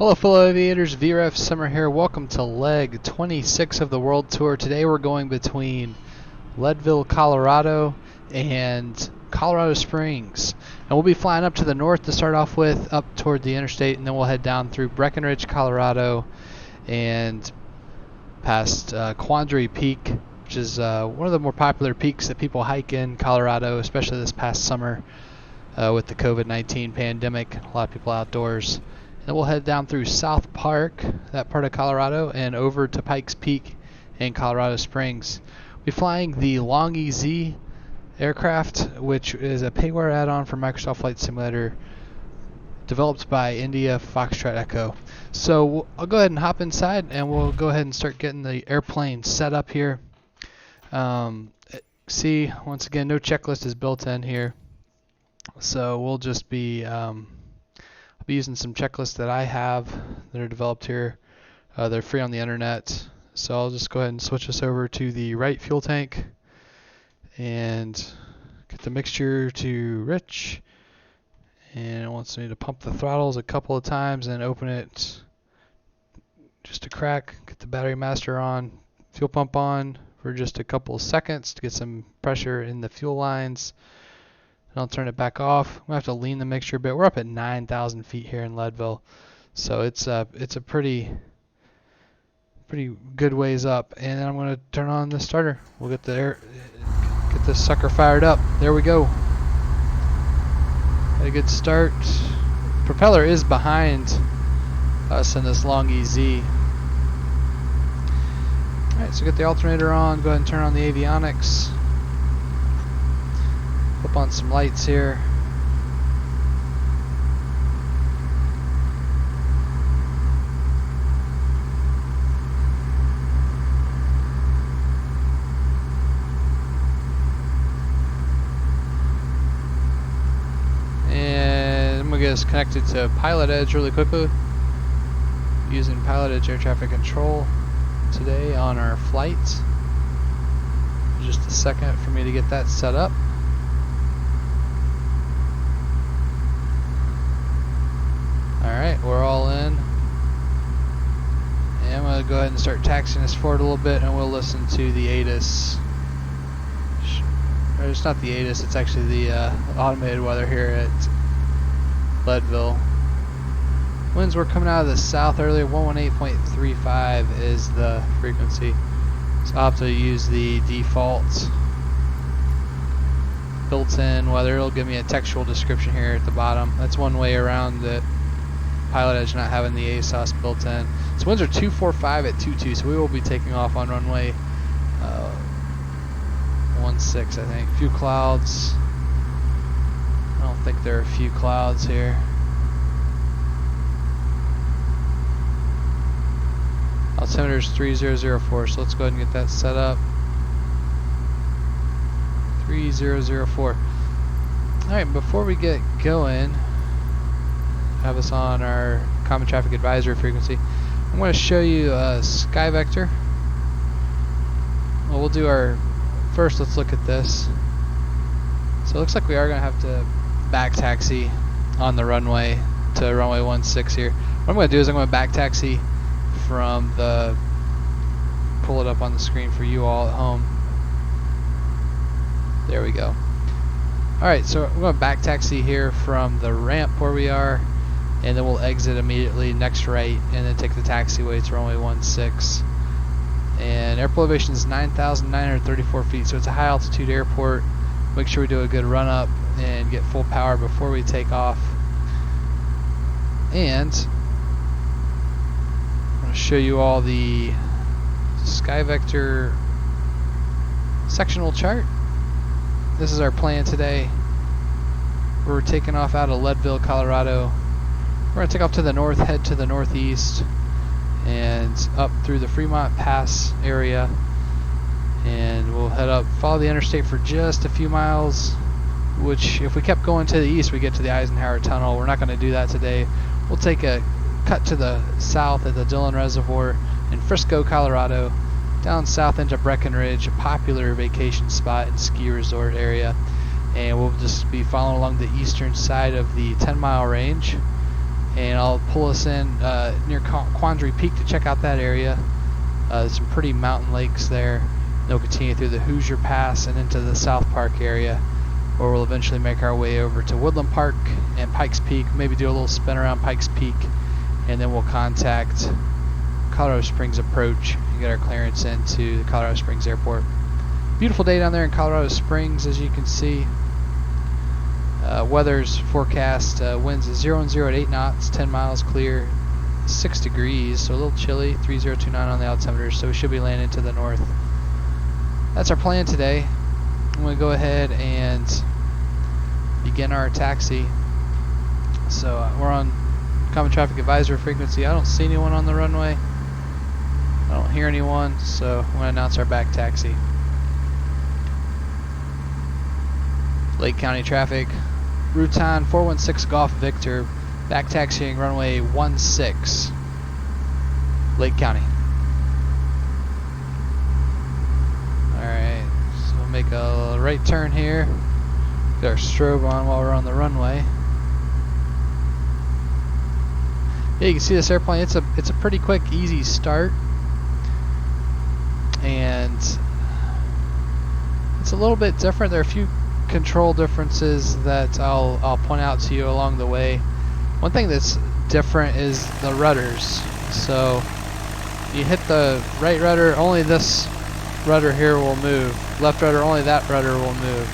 Hello fellow aviators, VREF Summer here. Welcome to leg 26 of the World Tour. Today we're going between Leadville, Colorado and Colorado Springs. And we'll be flying up to the north to start off with, up toward the interstate, and then we'll head down through Breckenridge, Colorado, and past Quandary Peak, which is one of the more popular peaks that people hike in Colorado, especially this past summer with the COVID-19 pandemic. A lot of people outdoors. Then we'll head down through South Park, that part of Colorado, and over to Pikes Peak in Colorado Springs. We'll be flying the Long EZ aircraft, which is a payware add-on for Microsoft Flight Simulator developed by India Foxtrot Echo. So I'll go ahead and hop inside and we'll go ahead and start getting the airplane set up here. See, once again, no checklist is built in here. So we'll just be I'll be using some checklists that I have that are developed here. They're free on the internet. So I'll just go ahead and switch us over to the right fuel tank and get the mixture to rich. And it wants me to pump the throttles a couple of times and open it just a crack. Get the battery master on, fuel pump on for just a couple of seconds to get some pressure in the fuel lines. And I'll turn it back off. I'm going to have to lean the mixture a bit. We're up at 9,000 feet here in Leadville. So it's a pretty good ways up. And then I'm going to turn on the starter. We'll get this sucker fired up. There we go. Got a good start. Propeller is behind us in this Long EZ. Alright, so get the alternator on. Go ahead and turn on the avionics. Flip on some lights here. And I'm going to get us connected to PilotEdge really quickly. Using PilotEdge air traffic control today on our flight. Just a second for me to get that set up. Alright, we're all in. And I'm going to go ahead and start taxiing us forward a little bit and we'll listen to the ATC. Or it's not the ATC, it's actually the automated weather here at Leadville. Winds were coming out of the south earlier, 118.35 is the frequency. So I'll have to use the default built-in weather. It'll give me a textual description here at the bottom. That's one way around it. PilotEdge not having the ASOS built in. So winds are 245 at 22, so we will be taking off on runway 16, I think. Few clouds. I don't think there are a few clouds here. Altimeter is 3004, so let's go ahead and get that set up. 3004. Alright, before we get going, have us on our common traffic advisory frequency. I'm going to show you sky vector. Well, we'll do our first. Let's look at this. So it looks like we are going to have to back taxi on the runway to runway 16 here. What I'm going to do is I'm going to back taxi from the, pull it up on the screen for you all at home. There we go. Alright, so we're going to back taxi here from the ramp where we are, and then we'll exit immediately next right and then take the taxiway to runway 16. And airport elevation is 9,934 feet, so it's a high altitude airport. Make sure we do a good run up and get full power before we take off. And I'm going to show you all the sky vector sectional chart. This is our plan today. We're taking off out of Leadville, Colorado. We're going to take off to the north, head to the northeast, and up through the Fremont Pass area. And we'll head up, follow the interstate for just a few miles, which if we kept going to the east, we get to the Eisenhower Tunnel. We're not going to do that today. We'll take a cut to the south at the Dillon Reservoir in Frisco, Colorado, down south into Breckenridge, a popular vacation spot and ski resort area. And we'll just be following along the eastern side of the 10-mile range. and I'll pull us in near Quandary Peak to check out that area. There's some pretty mountain lakes there. They'll continue through the Hoosier Pass and into the South Park area, where we'll eventually make our way over to Woodland Park and Pikes Peak, maybe do a little spin around Pikes Peak, and then we'll contact Colorado Springs Approach and get our clearance into the Colorado Springs Airport. Beautiful day down there in Colorado Springs, as you can see. Weather's forecast, winds at 0 and 0 at 8 knots, 10 miles clear, 6 degrees, so a little chilly, 3029 on the altimeter, so we should be landing to the north. That's our plan today. I'm going to go ahead and begin our taxi. So we're on Common Traffic Advisory frequency. I don't see anyone on the runway. I don't hear anyone, so I'm going to announce our back taxi. Lake County traffic. Rutan 416 Golf Victor, back taxiing runway 16, Lake County. Alright, so we'll make a right turn here. Get our strobe on while we're on the runway. Yeah, you can see this airplane, it's a pretty quick, easy start. And it's a little bit different. There are a few control differences that I'll point out to you along the way. One thing that's different is the rudders. So you hit the right rudder, only this rudder here will move. Left rudder, only that rudder will move.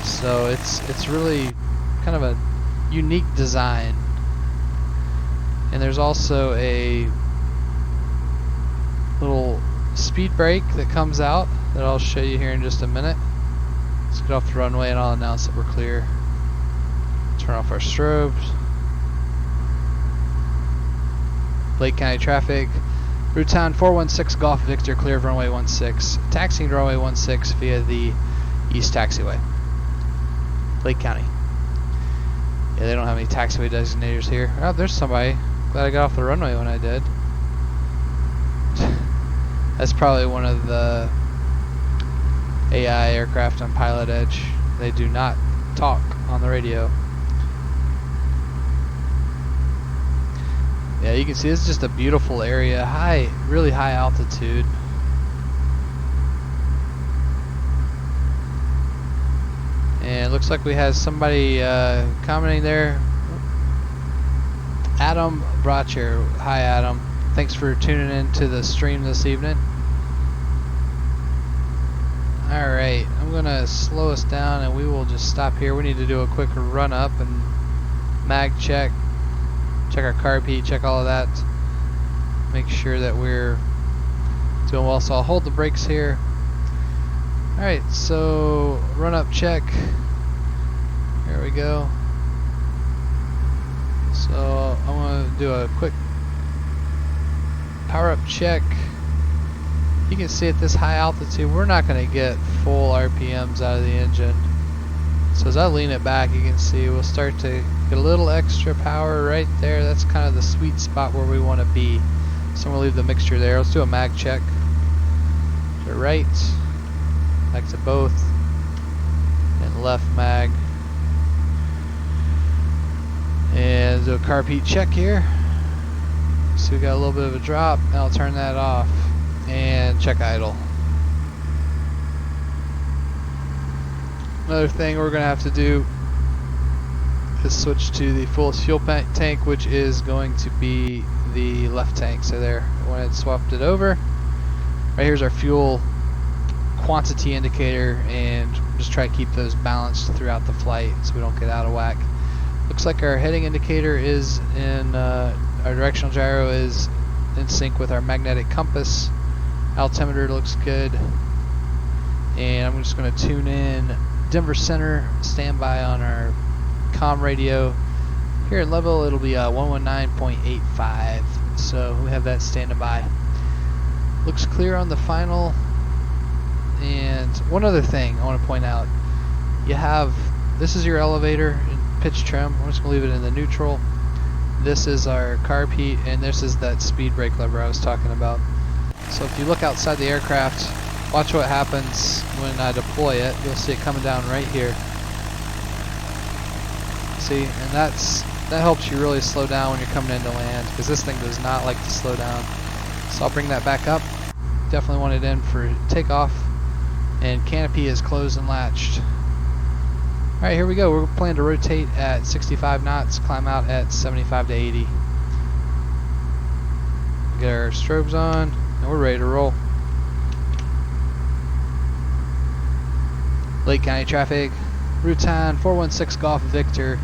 So it's really kind of a unique design. And there's also a little speed brake that comes out that I'll show you here in just a minute. Let's get off the runway and I'll announce that we're clear. Turn off our strobes. Lake County traffic. Rutan 416 Golf Victor, clear of runway 16. Taxiing to runway 16 via the East Taxiway. Lake County. Yeah, they don't have any taxiway designators here. Oh, there's somebody. Glad I got off the runway when I did. That's probably one of the AI aircraft on PilotEdge. They do not talk on the radio. Yeah, you can see this is just a beautiful area, really high altitude. And it looks like we have somebody commenting there. Adam Brotcher. Hi, Adam. Thanks for tuning in to the stream this evening. Alright, I'm going to slow us down and we will just stop here. We need to do a quick run up and mag check. Check our carb heat, check all of that. Make sure that we're doing well. So I'll hold the brakes here. Alright, so run up check. Here we go. So I'm going to do a quick power up check. You can see at this high altitude we're not going to get full RPMs out of the engine. So as I lean it back, you can see we'll start to get a little extra power right there. That's kind of the sweet spot where we want to be. So I'm going to leave the mixture there. Let's do a mag check. To right, back to both, and left mag. And do a carb heat check here. So we got a little bit of a drop. Now I'll turn that off and check idle. Another thing we're going to have to do is switch to the fullest fuel tank, which is going to be the left tank. So there, I went and swapped it over. Right here's our fuel quantity indicator, and just try to keep those balanced throughout the flight so we don't get out of whack. Looks like our heading indicator is in, our directional gyro is in sync with our magnetic compass. Altimeter looks good. And I'm just going to tune in Denver Center, standby on our comm radio. Here at Leadville it'll be 119.85, so we have that standing by. Looks clear on the final. And one other thing I want to point out, you have, this is your elevator in pitch trim. I'm just going to leave it in the neutral. This is our carb heat, and this is that speed brake lever I was talking about. So if you look outside the aircraft, watch what happens when I deploy it. You'll see it coming down right here. See, and that's That helps you really slow down when you're coming into land, because this thing does not like to slow down. So I'll bring that back up. Definitely want it in for takeoff. And canopy is closed and latched. Alright, here we go. We're planning to rotate at 65 knots, climb out at 75 to 80. Get our strobes on, and we're ready to roll. Lake County traffic, route time 416 Golf Victor,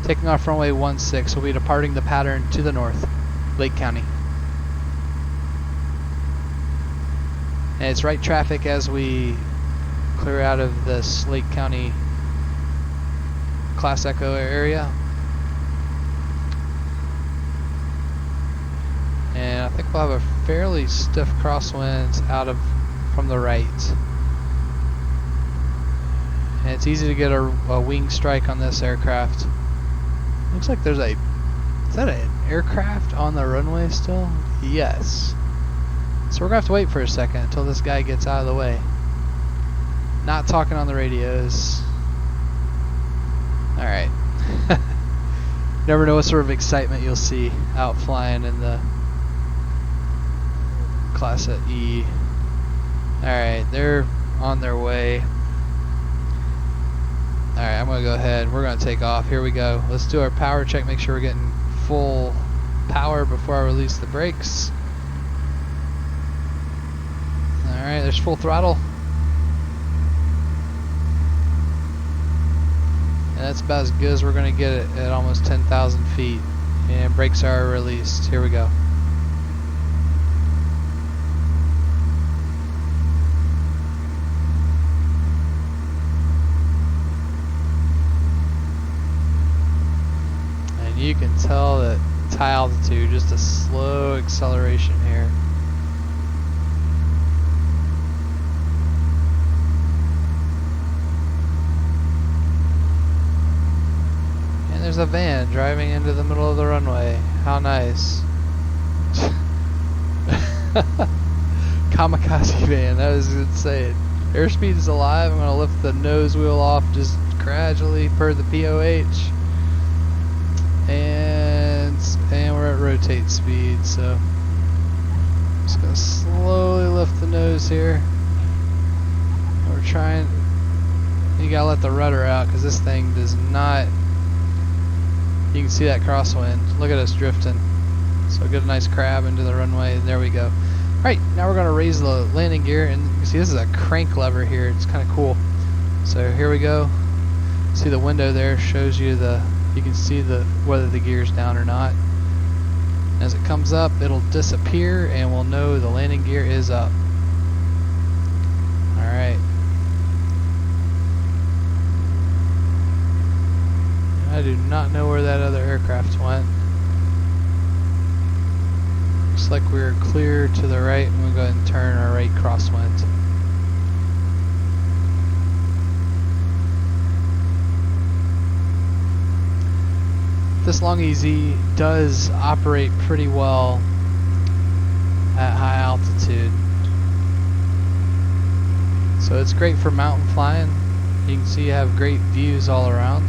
taking off runway 16. We'll be departing the pattern to the north, Lake County. And it's right traffic as we clear out of this Lake County Class Echo area. And I think we'll have a fairly stiff crosswinds out of from the right. And it's easy to get a wing strike on this aircraft. Looks like there's is that an aircraft on the runway still? Yes. So we're gonna have to wait for a second until this guy gets out of the way. Not talking on the radios. Alright. Never know what sort of excitement you'll see out flying in the Class E. Alright, they're on their way. Alright, I'm going to go ahead. We're going to take off. Here we go. Let's do our power check. Make sure we're getting full power before I release the brakes. Alright, there's full throttle. And that's about as good as we're going to get it at almost 10,000 feet. And brakes are released. Here we go. You can tell that it's high altitude, just a slow acceleration here. And there's a van driving into the middle of the runway. How nice. Kamikaze van, that was insane. Airspeed is alive. I'm going to lift the nose wheel off just gradually per the POH. And we're at rotate speed, so I'm just gonna slowly lift the nose here. We're trying. You gotta let the rudder out because this thing does not. You can see that crosswind. Look at us drifting. So get a nice crab into the runway. There we go. All right, now we're gonna raise the landing gear, and you can see this is a crank lever here. It's kind of cool. So here we go. See the window there shows you the. You can see whether the gear's down or not. As it comes up, it'll disappear and we'll know the landing gear is up. Alright. I do not know where that other aircraft went. Looks like we're clear to the right, and we'll go ahead and turn our right crosswind. This Long EZ does operate pretty well at high altitude. So it's great for mountain flying. You can see you have great views all around.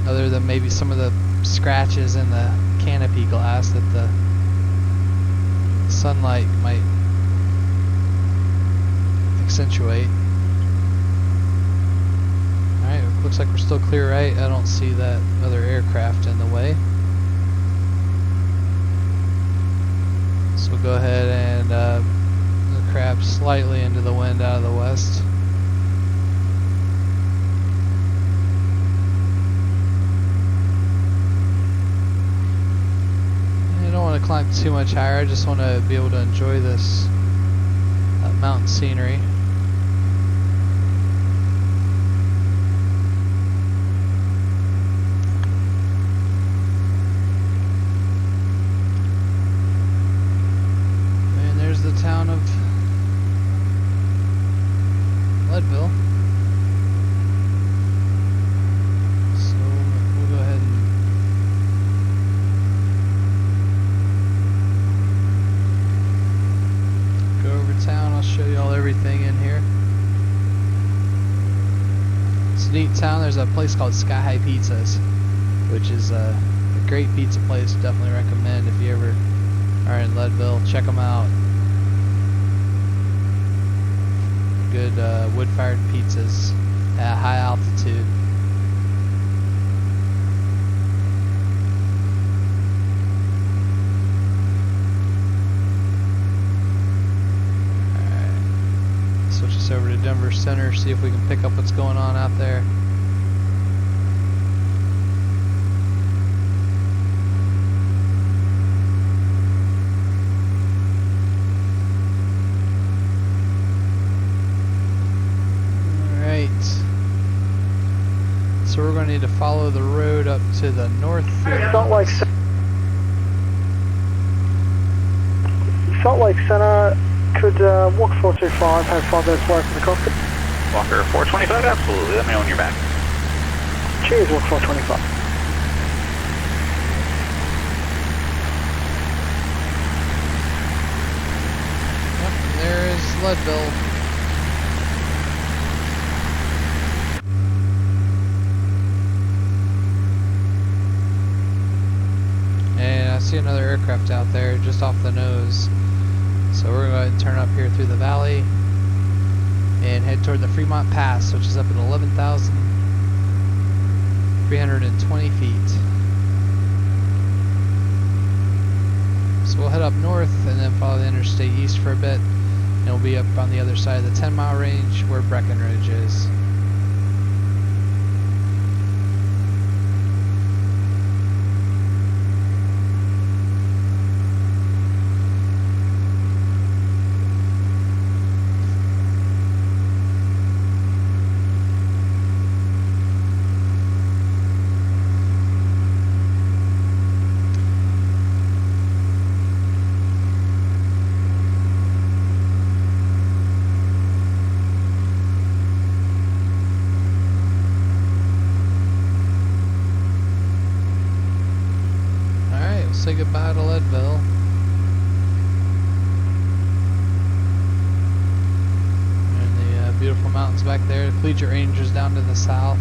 Other than maybe some of the scratches in the canopy glass that the sunlight might accentuate. Alright, looks like we're still clear right. I don't see that other aircraft in the way. So we'll go ahead and crab slightly into the wind out of the west. I don't want to climb too much higher. I just want to be able to enjoy this mountain scenery. The town of Leadville. So we'll go ahead and go over town. I'll show you all everything in here. It's a neat town. There's a place called Sky High Pizzas. which is a great pizza place. Definitely recommend if you ever are in Leadville. Check them out. Good wood-fired pizzas at high altitude. Alright, switch us over to Denver Center, see if we can pick up what's going on out there. So we're going to need to follow the road up to the north here. Salt Lake Center, could walk 425 have 5 minutes away from the cockpit? Walker 425, absolutely. Let me know when you're back. Cheers, walk 425. Yep, there is Leadville. And I see another aircraft out there just off the nose. So we're going to turn up here through the valley and head toward the Fremont Pass, which is up at 11,320 feet. So we'll head up north and then follow the interstate east for a bit, and we'll be up on the other side of the 10-mile range where Breckenridge is. Say goodbye to Leadville. And the beautiful mountains back there. The Collegiate Range is down to the south.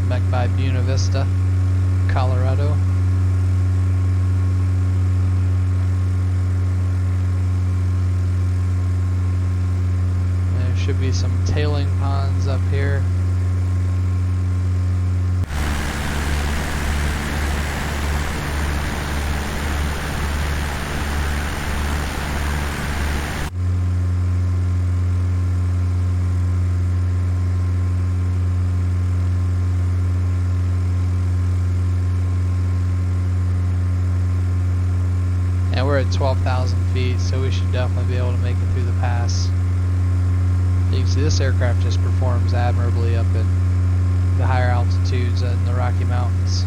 Back by Buena Vista, Colorado. There should be some tailing ponds up here. And we're at 12,000 feet, so we should definitely be able to make it through the pass. You can see this aircraft just performs admirably up at the higher altitudes in the Rocky Mountains.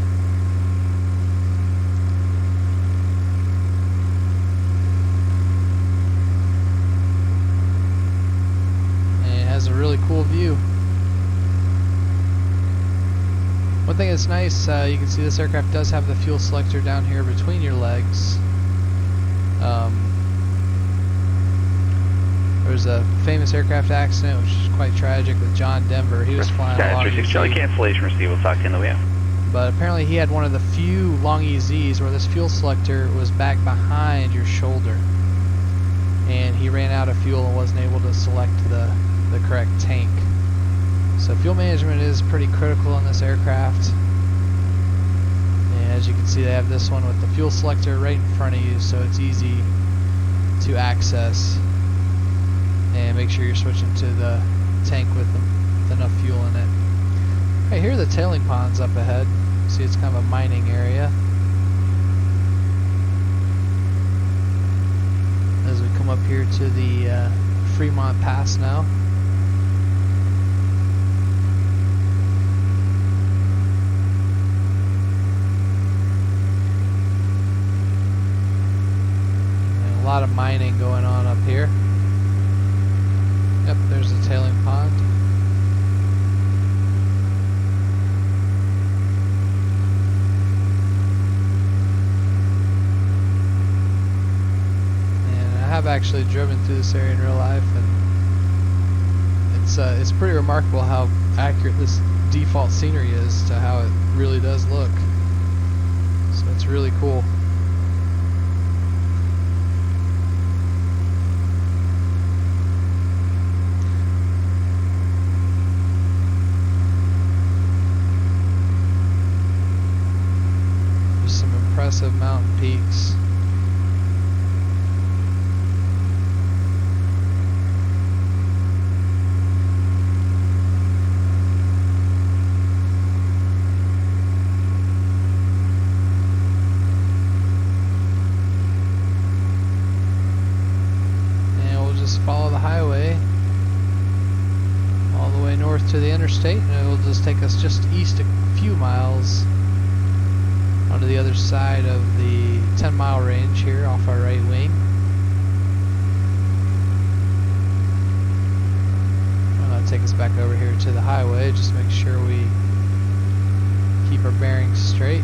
And it has a really cool view. One thing that's nice, you can see this aircraft does have the fuel selector down here between your legs. There was a famous aircraft accident, which is quite tragic, with John Denver. He was flying a long EZ. Cancellation receipt. We'll talk in the wheel. But apparently he had one of the few long EZs where this fuel selector was back behind your shoulder. And he ran out of fuel and wasn't able to select the correct tank. So fuel management is pretty critical in this aircraft. And as you can see, they have this one with the fuel selector right in front of you, so it's easy to access. And make sure you're switching to the tank with enough fuel in it. Right here are the tailing ponds up ahead. See, it's kind of a mining area. As we come up here to the Fremont Pass now. And a lot of mining going on up here. Yep, there's the tailing pond. And I have actually driven through this area in real life, and it's pretty remarkable how accurate this default scenery is to how it really does look. So it's really cool. There's some impressive mountain peaks. Follow the highway all the way north to the interstate, and it will just take us just east a few miles onto the other side of the 10-mile range here off our right wing. I'll take us back over here to the highway, just make sure we keep our bearings straight.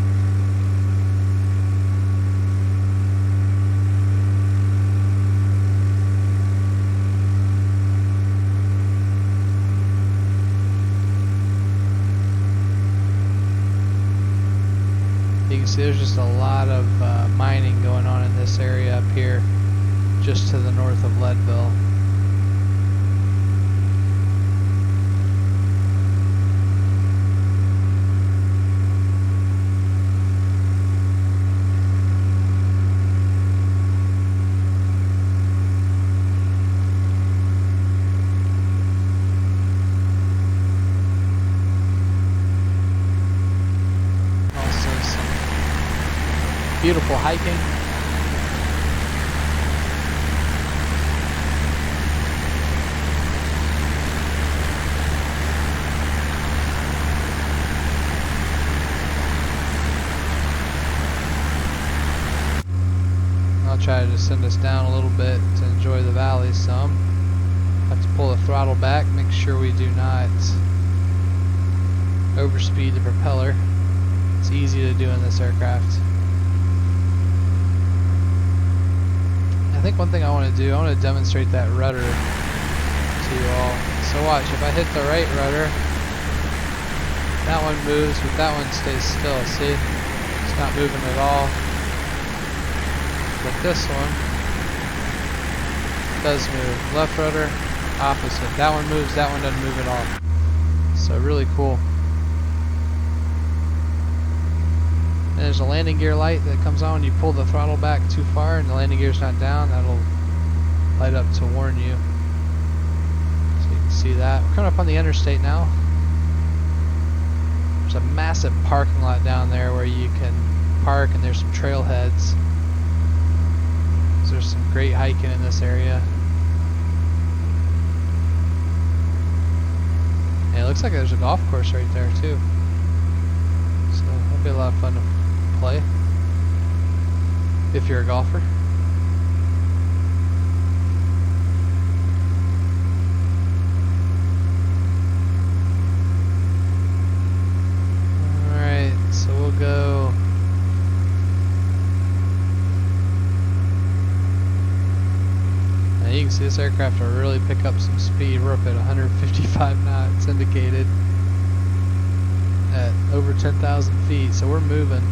You can see there's just a lot of mining going on in this area up here, just to the north of Leadville. Beautiful hiking. I'll try to send us down a little bit to enjoy the valley some. Have to pull the throttle back, make sure we do not overspeed the propeller. It's easy to do in this aircraft. I think one thing I want to do, I want to demonstrate that rudder to you all. So watch, if I hit the right rudder, that one moves, but that one stays still, see? It's not moving at all. But this one does move. Left rudder, opposite. That one moves, that one doesn't move at all. So really cool. And there's a landing gear light that comes on when you pull the throttle back too far and the landing gear's not down. That'll light up to warn you. So you can see that. We're coming up on the interstate now. There's a massive parking lot down there where you can park, and there's some trailheads. So there's some great hiking in this area. And it looks like there's a golf course right there too. So that'll be a lot of fun to play if you're a golfer. Alright, so we'll go now. You can see this aircraft will really pick up some speed. We're up at 155 knots indicated at over 10,000 feet, so we're moving.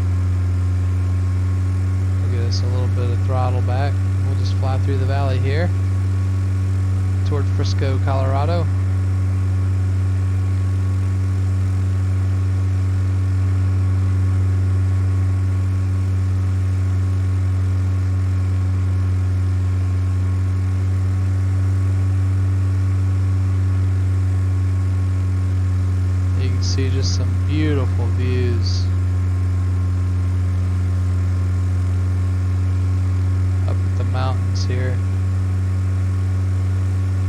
Give us a little bit of throttle back. We'll just fly through the valley here toward Frisco, Colorado. You can see just some beautiful views. Mountains here.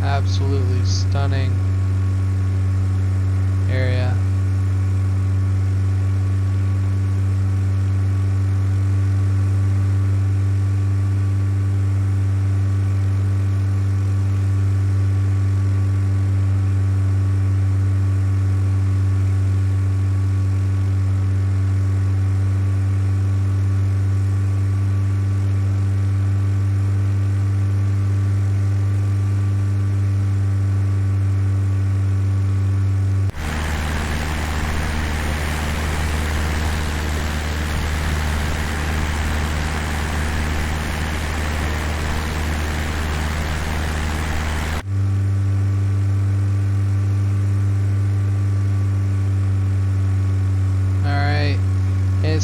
Absolutely stunning area.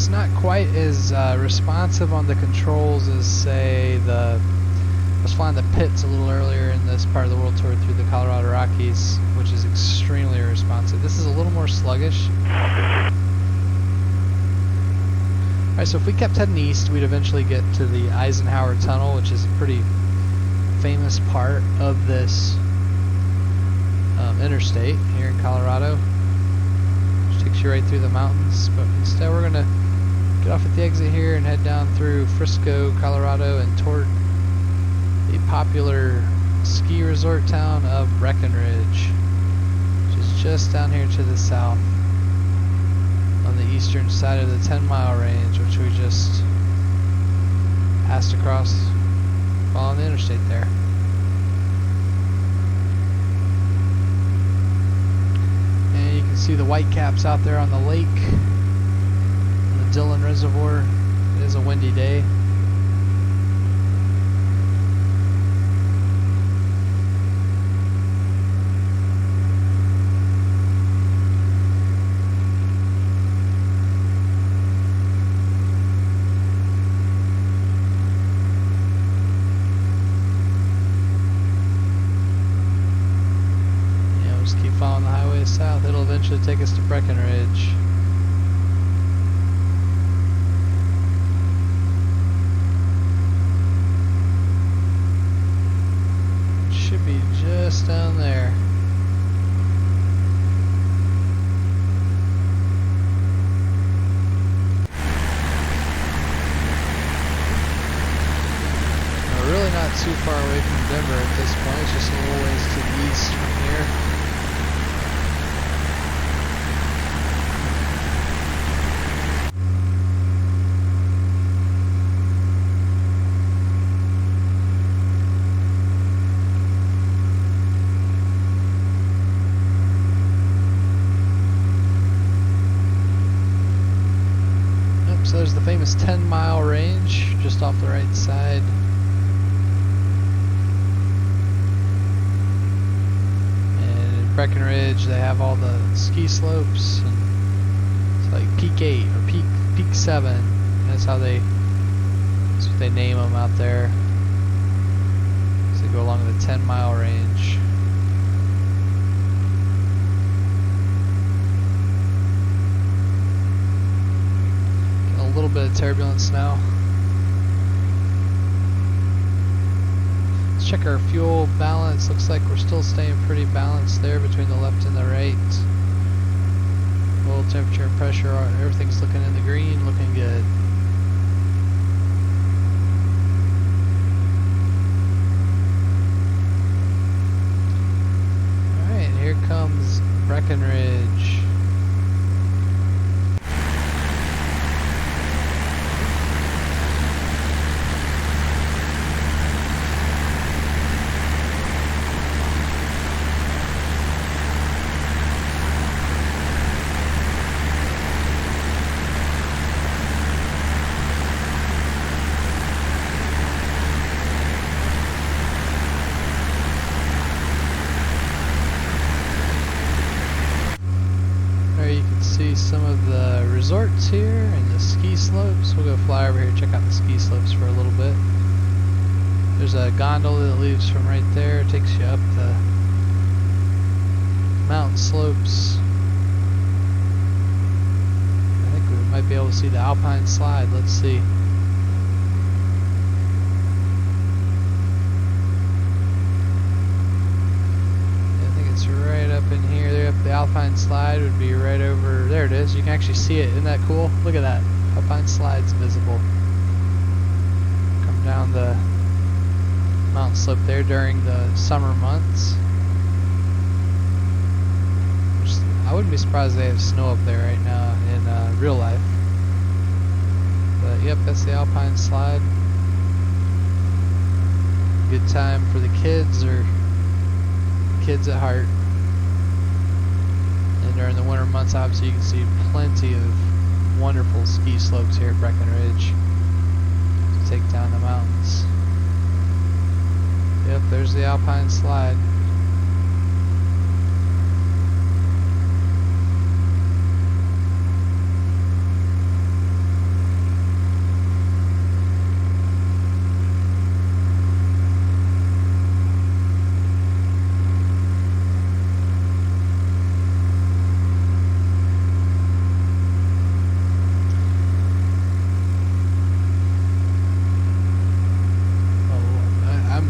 It's not quite as responsive on the controls as, say, I was flying the pits a little earlier in this part of the world tour through the Colorado Rockies, which is extremely responsive. This is a little more sluggish. Alright, so if we kept heading east, we'd eventually get to the Eisenhower Tunnel, which is a pretty famous part of this interstate here in Colorado, which takes you right through the mountains. But instead we're going to get off at the exit here and head down through Frisco, Colorado, and toward the popular ski resort town of Breckenridge, which is just down here to the south on the eastern side of the 10-mile range, which we just passed across following the interstate there. And you can see the whitecaps out there on the lake, on the Dillon Reservoir. It is a windy day. Following the highway south, it'll eventually take us to Breckenridge. Should be just down there. We're really not too far away from Denver at this point. It's just a little ways to the east from here. So there's the famous 10-mile range just off the right side. And in Breckenridge they have all the ski slopes, and it's like Peak 8 or Peak 7. That's what they name them out there. So they go along the 10-mile range. A little bit of turbulence now. Let's check our fuel balance. Looks like we're still staying pretty balanced there between the left and the right. Oil temperature and pressure, everything's looking in the green, looking good. Alright, here comes Breckenridge. See some of the resorts here and the ski slopes. We'll go fly over here and check out the ski slopes for a little bit. There's a gondola that leaves from right there. It takes you up the mountain slopes. I think we might be able to see the Alpine slide. Let's see. Right up in here. There, up the Alpine slide would be right over there. It is. You can actually see it. Isn't that cool? Look at that. Alpine slide's visible. Come down the mountain slope there during the summer months. I wouldn't be surprised if they have snow up there right now in real life. But yep, that's the Alpine slide. Good time for the kids or kids at heart. And during the winter months, obviously you can see plenty of wonderful ski slopes here at Breckenridge to take down the mountains. Yep, there's the Alpine slide.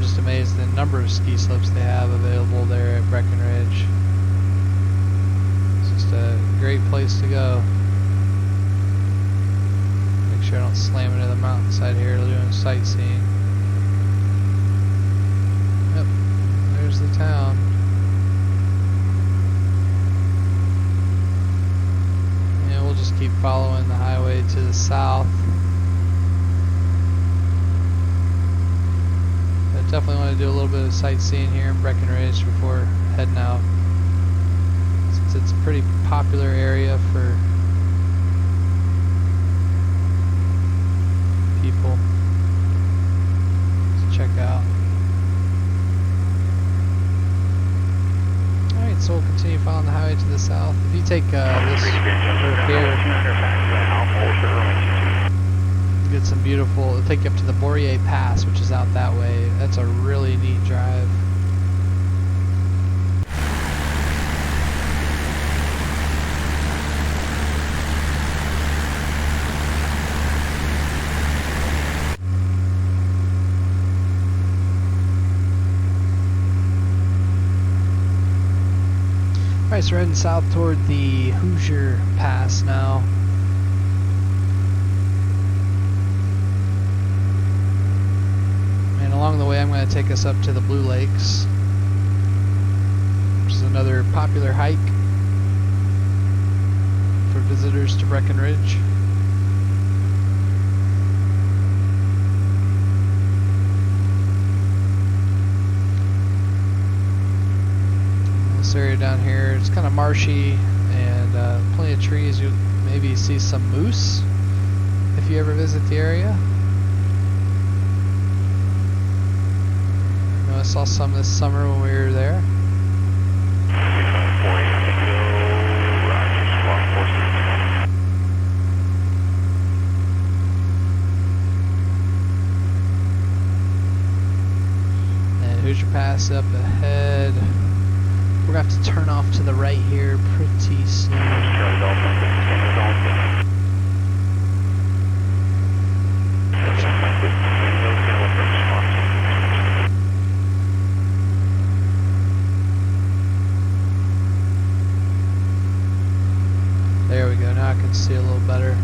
just amazed at the number of ski slopes they have available there at Breckenridge. It's just a great place to go. Make sure I don't slam into the mountainside here doing sightseeing. Yep, there's the town. And we'll just keep following the highway to the south. Definitely want to do a little bit of sightseeing here in Breckenridge before heading out, since it's a pretty popular area for people to check out. Alright, so we'll continue following the highway to the south. If you take this road here, get some beautiful, it'll take you up to the Bourrier Pass, which is out that way. That's a really neat drive. Alright, so we're heading south toward the Hoosier Pass now. Along the way, I'm going to take us up to the Blue Lakes, which is another popular hike for visitors to Breckenridge. This area down here, it's kind of marshy and plenty of trees. You'll maybe see some moose if you ever visit the area. I saw some this summer when we were there. And Hoosier Pass up ahead. We're going to have to turn off to the right here pretty soon. There we go, now I can see a little better.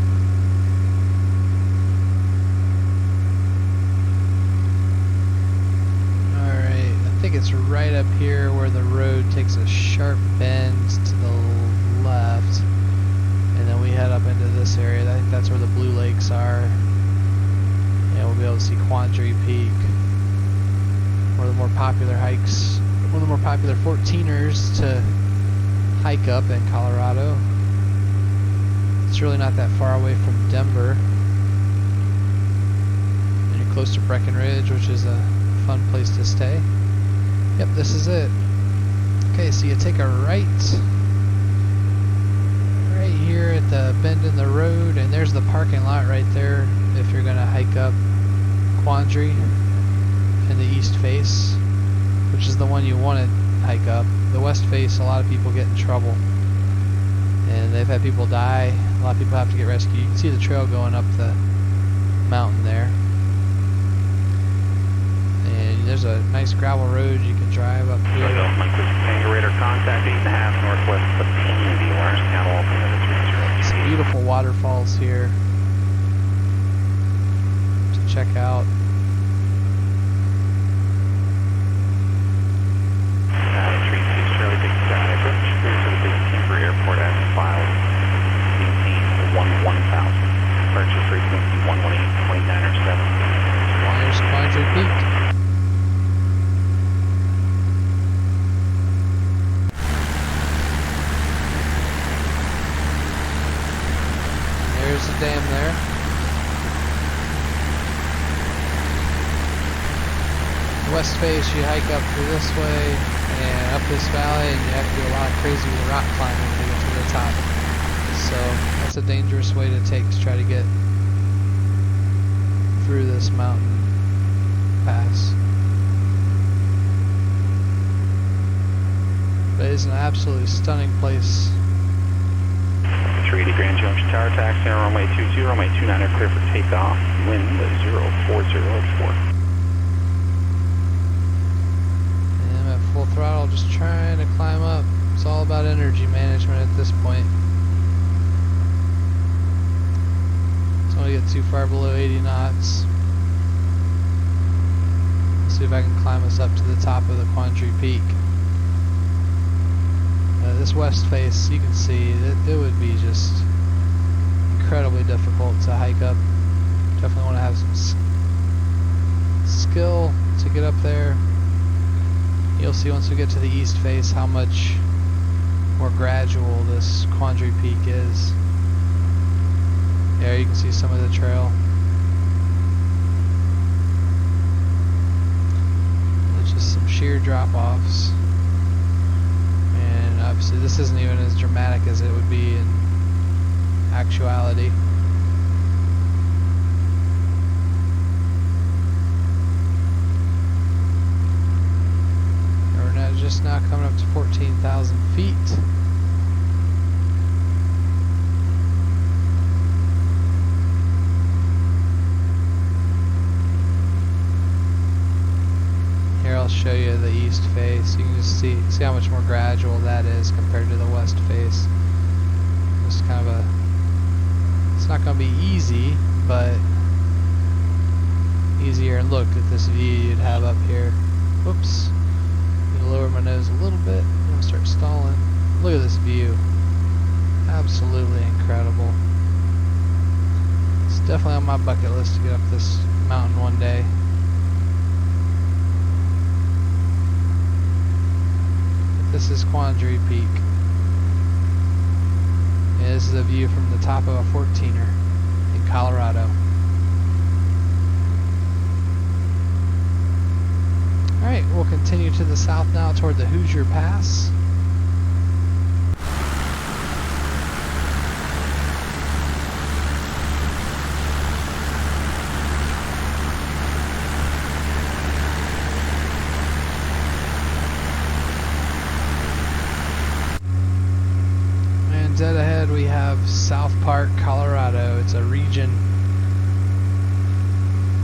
Alright, I think it's right up here where the road takes a sharp bend to the left. And then we head up into this area. I think that's where the Blue Lakes are. And we'll be able to see Quandary Peak. One of the more popular hikes, one of the more popular 14ers to hike up in Colorado. It's really not that far away from Denver. And you're close to Breckenridge, which is a fun place to stay. Yep, this is it. Okay, so you take a right here at the bend in the road, and there's the parking lot right there if you're going to hike up Quandary in the east face, which is the one you want to hike up. The west face, a lot of people get in trouble. And they've had people die. A lot of people have to get rescued. You can see the trail going up the mountain there. And there's a nice gravel road you can drive up here. Contact 8.5 northwest of some beautiful waterfalls here to check out. Airport as filed. 1000. Purchase frequency 118.907. There's Quandary Peak. There's the dam there. West face, you hike up through this way and up this valley, and you have to do a lot of crazy rock climbing to get to the top. So that's a dangerous way to take to try to get through this mountain pass. But it's an absolutely stunning place. 380 Grand Junction Tower, taxi on runway 22, runway 29 are clear for takeoff. Wind 040 at 4. just trying to climb up. It's all about energy management at this point. Don't want to get too far below 80 knots. See if I can climb us up to the top of the Quandary Peak. This west face, you can see that it would be just incredibly difficult to hike up. Definitely want to have some skill to get up there. You'll see once we get to the east face how much more gradual this Quandary Peak is. There you can see some of the trail. There's just some sheer drop-offs. And obviously this isn't even as dramatic as it would be in actuality. We're just now coming up to 14,000 feet. Here I'll show you the east face. You can just see how much more gradual that is compared to the west face. Just kind of it's not going to be easy, but easier. And look at this view you'd have up here. Whoops. I'm going to lower my nose a little bit. I'm going to start stalling. Look at this view. Absolutely incredible. It's definitely on my bucket list to get up this mountain one day. This is Quandary Peak. And this is a view from the top of a 14er in Colorado. Alright, we'll continue to the south now toward the Hoosier Pass. Dead ahead we have South Park, Colorado. It's a region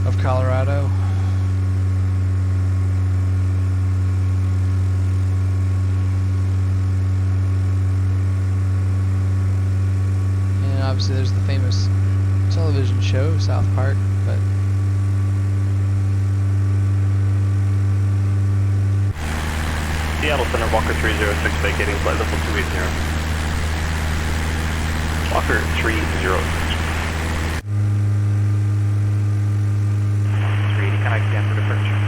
of Colorado. And obviously there's the famous television show, South Park, but Seattle Center, Walker 306, vacating flight level 280. Walker 306. 380, connect again for departure.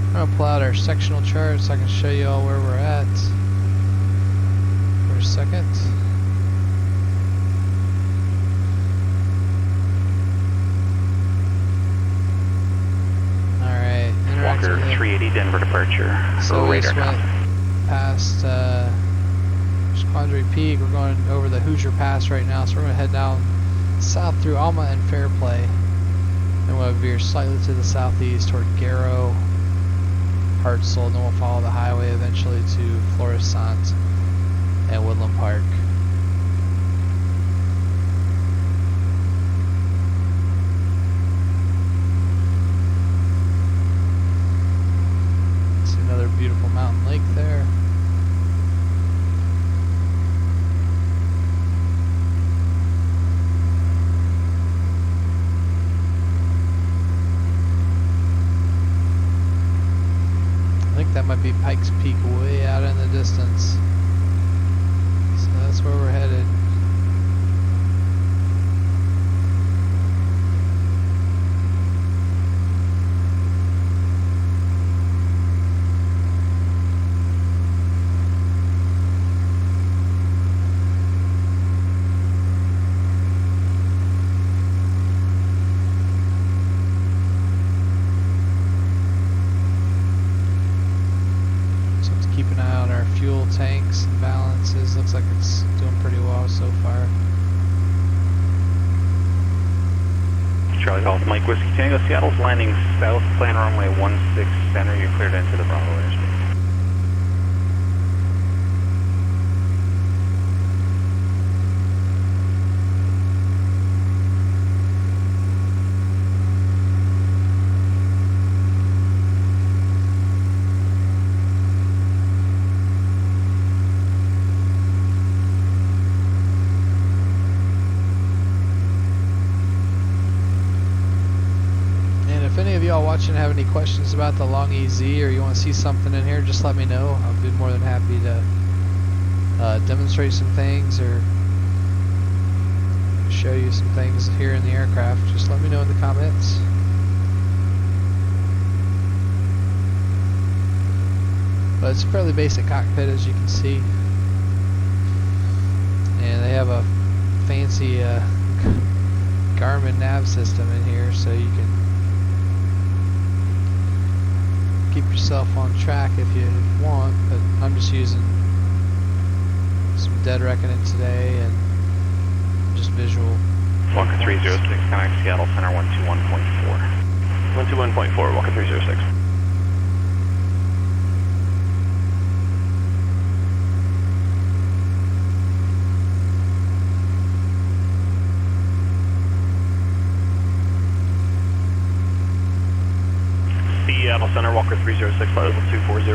I'm going to pull out our sectional chart so I can show you all where we're at for a second. Alright, Walker 380, Denver departure. So we radar just went past Quandary Peak. We're going over the Hoosier Pass right now, so we're going to head down south through Alma and Fairplay. Then we'll veer slightly to the southeast toward Garrow, Hartselle, and then we'll follow the highway eventually to Florissant and Woodland Park. See another beautiful mountain lake there. That might be Pikes Peak way out in the distance. So that's where we're headed. Keep an eye on our fuel tanks and balances. Looks like it's doing pretty well so far. Charlie Golf, Mike Whiskey Tango, Seattle's landing south, plan runway 16 center. You're cleared into the Bravo airspace. if any of y'all watching have any questions about the Long EZ or you want to see something in here, just let me know. I'll be more than happy to demonstrate some things or show you some things here in the aircraft. Just let me know in the comments. But it's a fairly basic cockpit, as you can see. And they have a fancy Garmin nav system in here, so you can keep yourself on track if you want. But I'm just using some dead reckoning today and just visual. Walker 306, connect Seattle Center 121.4. 121.4, Walker 306. Seattle Center, Walker 306, flight level 240.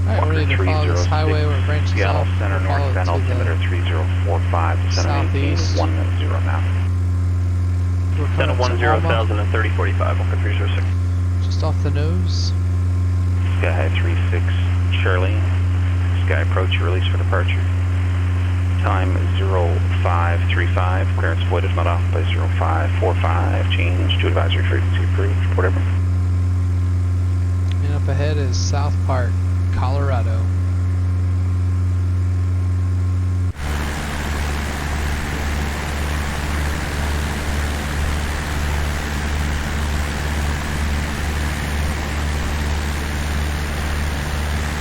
Alright, we're ready to follow this highway where it branches Seattle off. Center, We'll follow northbound it to altimeter the 3045, descend southeast. 10 now. We're Descend coming to 10,000 and 3045, Walker 306. just off the nose. Sky 36, Charlie. Sky approach, release for departure. Time 0535, clearance voided, not off by 0545, change to advisory frequency approved, whatever. And up ahead is South Park, Colorado.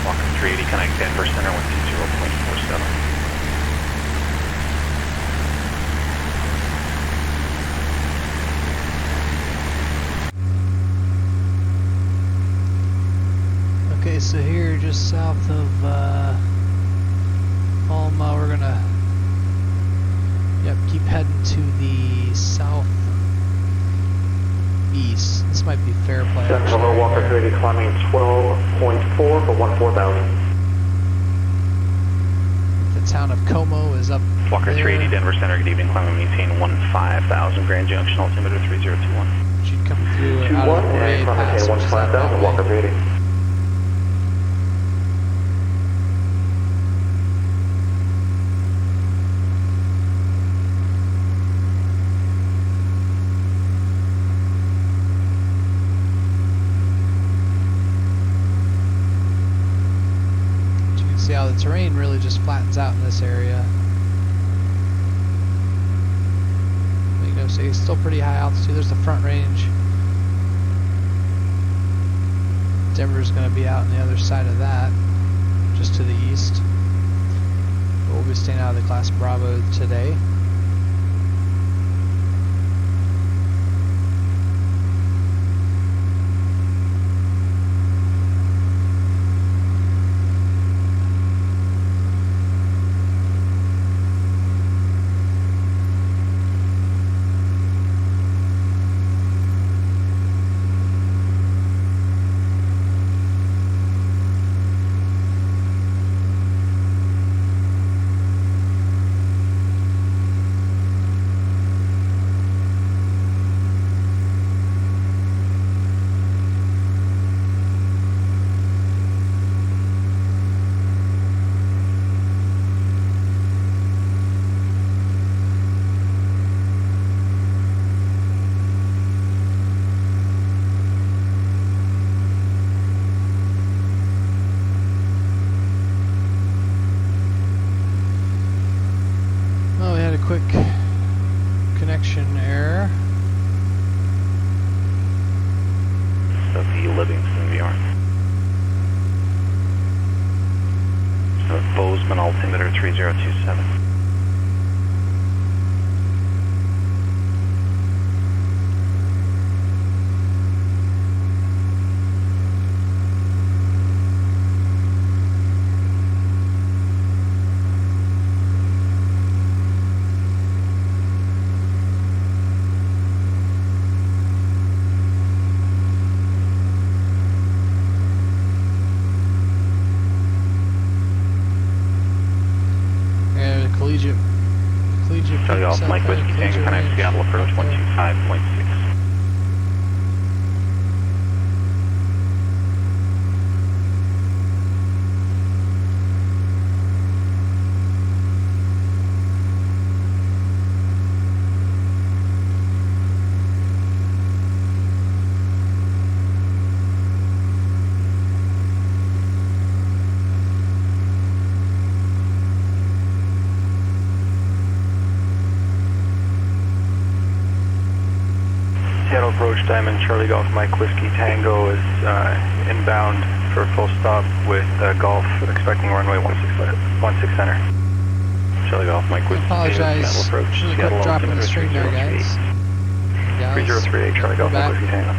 Walker 380, connect Denver Center 120.47. Okay, so here just south of Alma, we're gonna keep heading to the southeast. This might be fair play. Hello, Walker 380, climbing 12.4 for 14,000. The town of Como is up Walker there. 380, Denver Center, good evening, climb and maintain 15,000, Grand Junction, altimeter 3021. Should come through out of the parade pass, which is out that Walker way. 380. See how the terrain really just flattens out in this area. You know, so it's still pretty high altitude. There's the front range. Denver's going to be out on the other side of that, just to the east. But we'll be staying out of the Class Bravo today. Quick connection error. Sophie Livingston, VR. Bozeman, altimeter 3027. Collegiate Tell you off Mike Whiskey Tango, connect Seattle approach 125.6. approach, Diamond Charlie Golf Mike Whiskey Tango is inbound for a full stop with Golf, expecting runway 16 center. Charlie Golf Mike I Whiskey apologize. Seattle approach. Really quick Seattle drop in the altimeter stream there, guys. 3038 Charlie Golf Mike back. Whiskey Tango.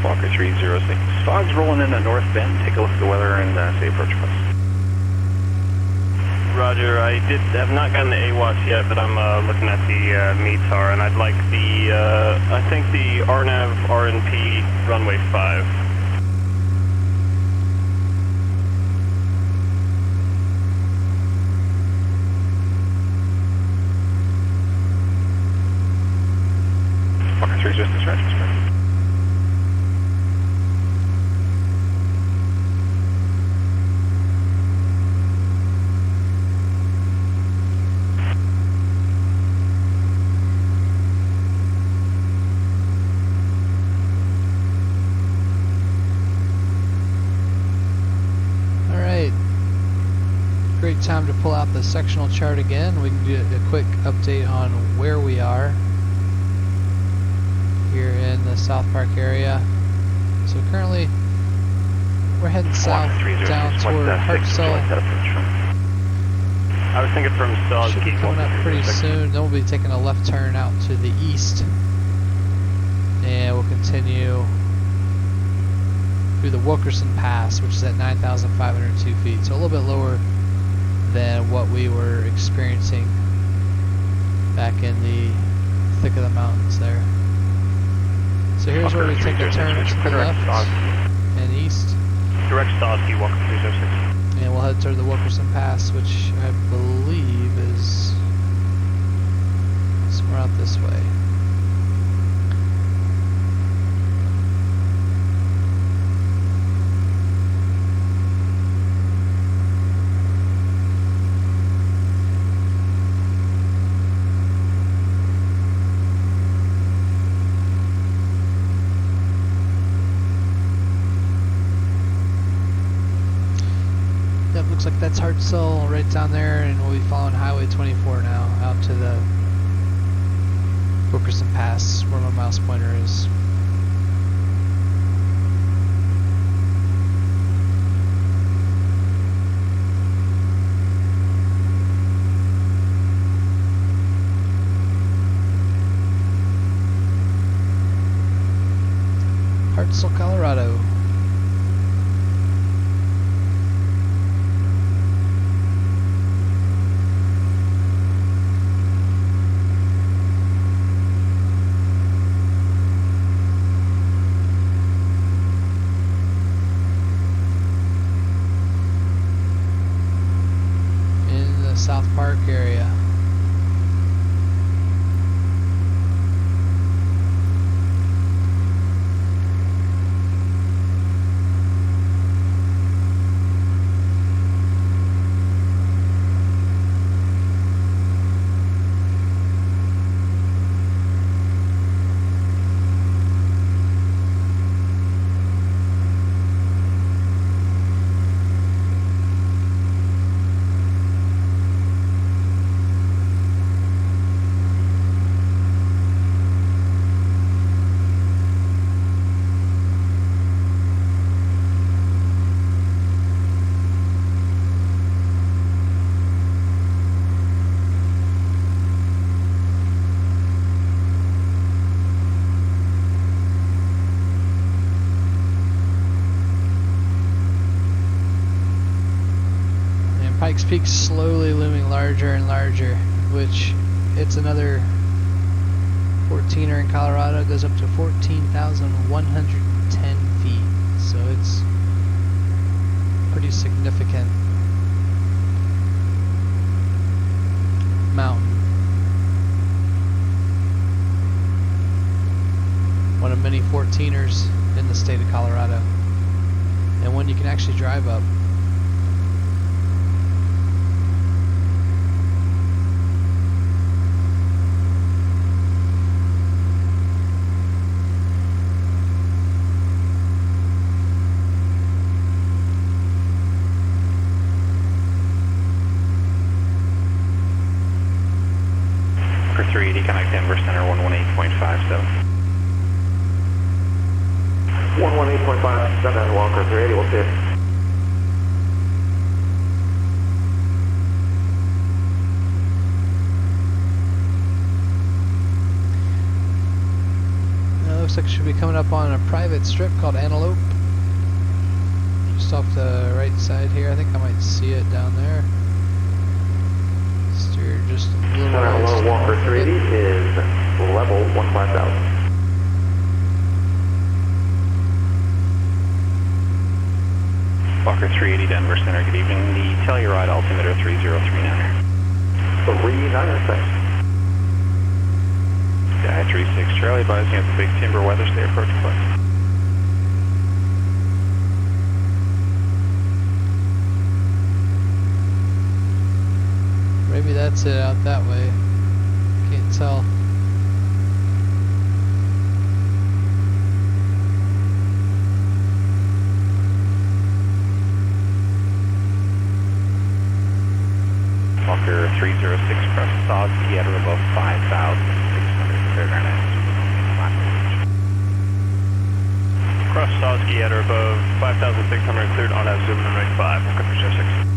Walker 306. Fog's rolling in the north bend. Take a look at the weather and say approach plus. Roger, I have not gotten the AWATS yet, but I'm looking at the METAR, and I'd like the, I think the RNAV RNP runway 5. Walker 3 distance right. Great time to pull out the sectional chart again. We can do a quick update on where we are here in the South Park area. So currently we're heading south down toward Hartselle. I was thinking from Saws. Should be coming up pretty soon. Then we'll be taking a left turn out to the east, and we'll continue through the Wilkerson Pass, which is at 9,502 feet, so a little bit lower than what we were experiencing back in the thick of the mountains there. So here's where we take a turn to the left and east. Direct Sawski, Walker 306. And we'll head toward the Wilkerson Pass, which I believe is somewhere out this way. Looks like that's Hartselle right down there, and we'll be following Highway 24 now out to the Wilkerson Pass where my mouse pointer is. Hartselle, Colorado. South Park area. Pikes Peak slowly looming larger and larger, which it's another 14er in Colorado. It goes up to 14,110 feet, so it's pretty significant mountain. One of many 14ers in the state of Colorado, and one you can actually drive up. Walker 380, connect Denver Center 118.57. 118.57, Walker 380, we'll see it. Looks like it should be coming up on a private strip called Antelope. Just off the right side here. I think I might see it down there. Steer just a little Center ways hello, Walker 380 is level 15000. Walker 380, Denver Center, good evening. The Telluride altimeter 3039. 396. Sky 36 Charlie, advising at the Big Timber weather, stay approach place. Maybe that's it out that way. Can't tell. Walker 306, cross Sawsky at or above 5,600, clear ground axis. Cross Sawsky at or above 5,600, cleared on that zoom and right 5, Walker 306.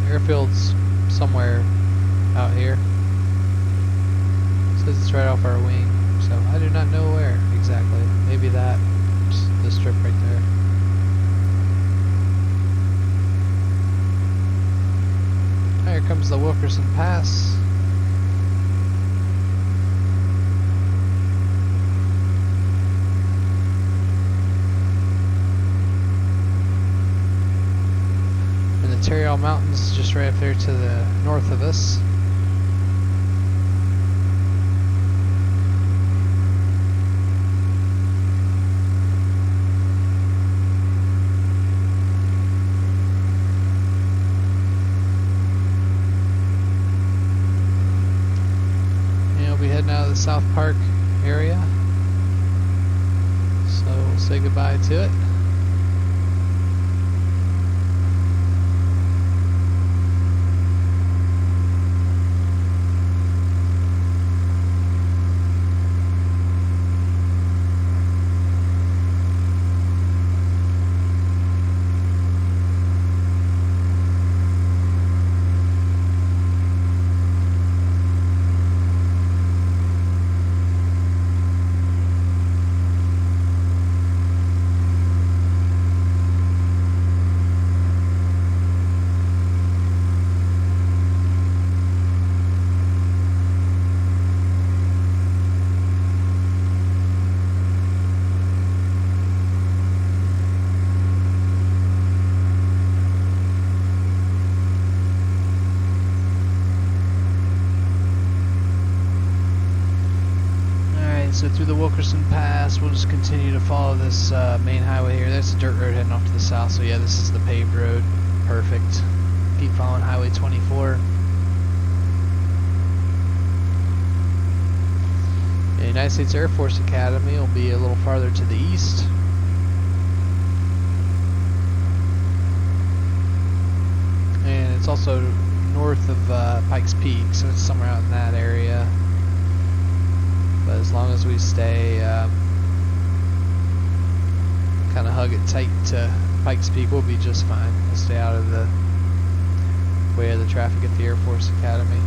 Airfield's somewhere out here. Says it's right off our wing, so I do not know where exactly. Maybe that, just the strip right there. Here comes the Wilkerson Pass. Material Mountains just right up there to the north of us. And we'll be heading out of the South Park area. So we'll say goodbye to it. So through the Wilkerson Pass, we'll just continue to follow this main highway here. That's a dirt road heading off to the south, so yeah, this is the paved road. Perfect. Keep following Highway 24. The United States Air Force Academy will be a little farther to the east. And it's also north of Pikes Peak, so it's somewhere out in that area. But as long as we stay kind of hug it tight to Pikes Peak, we'll be just fine. We'll stay out of the way of the traffic at the Air Force Academy.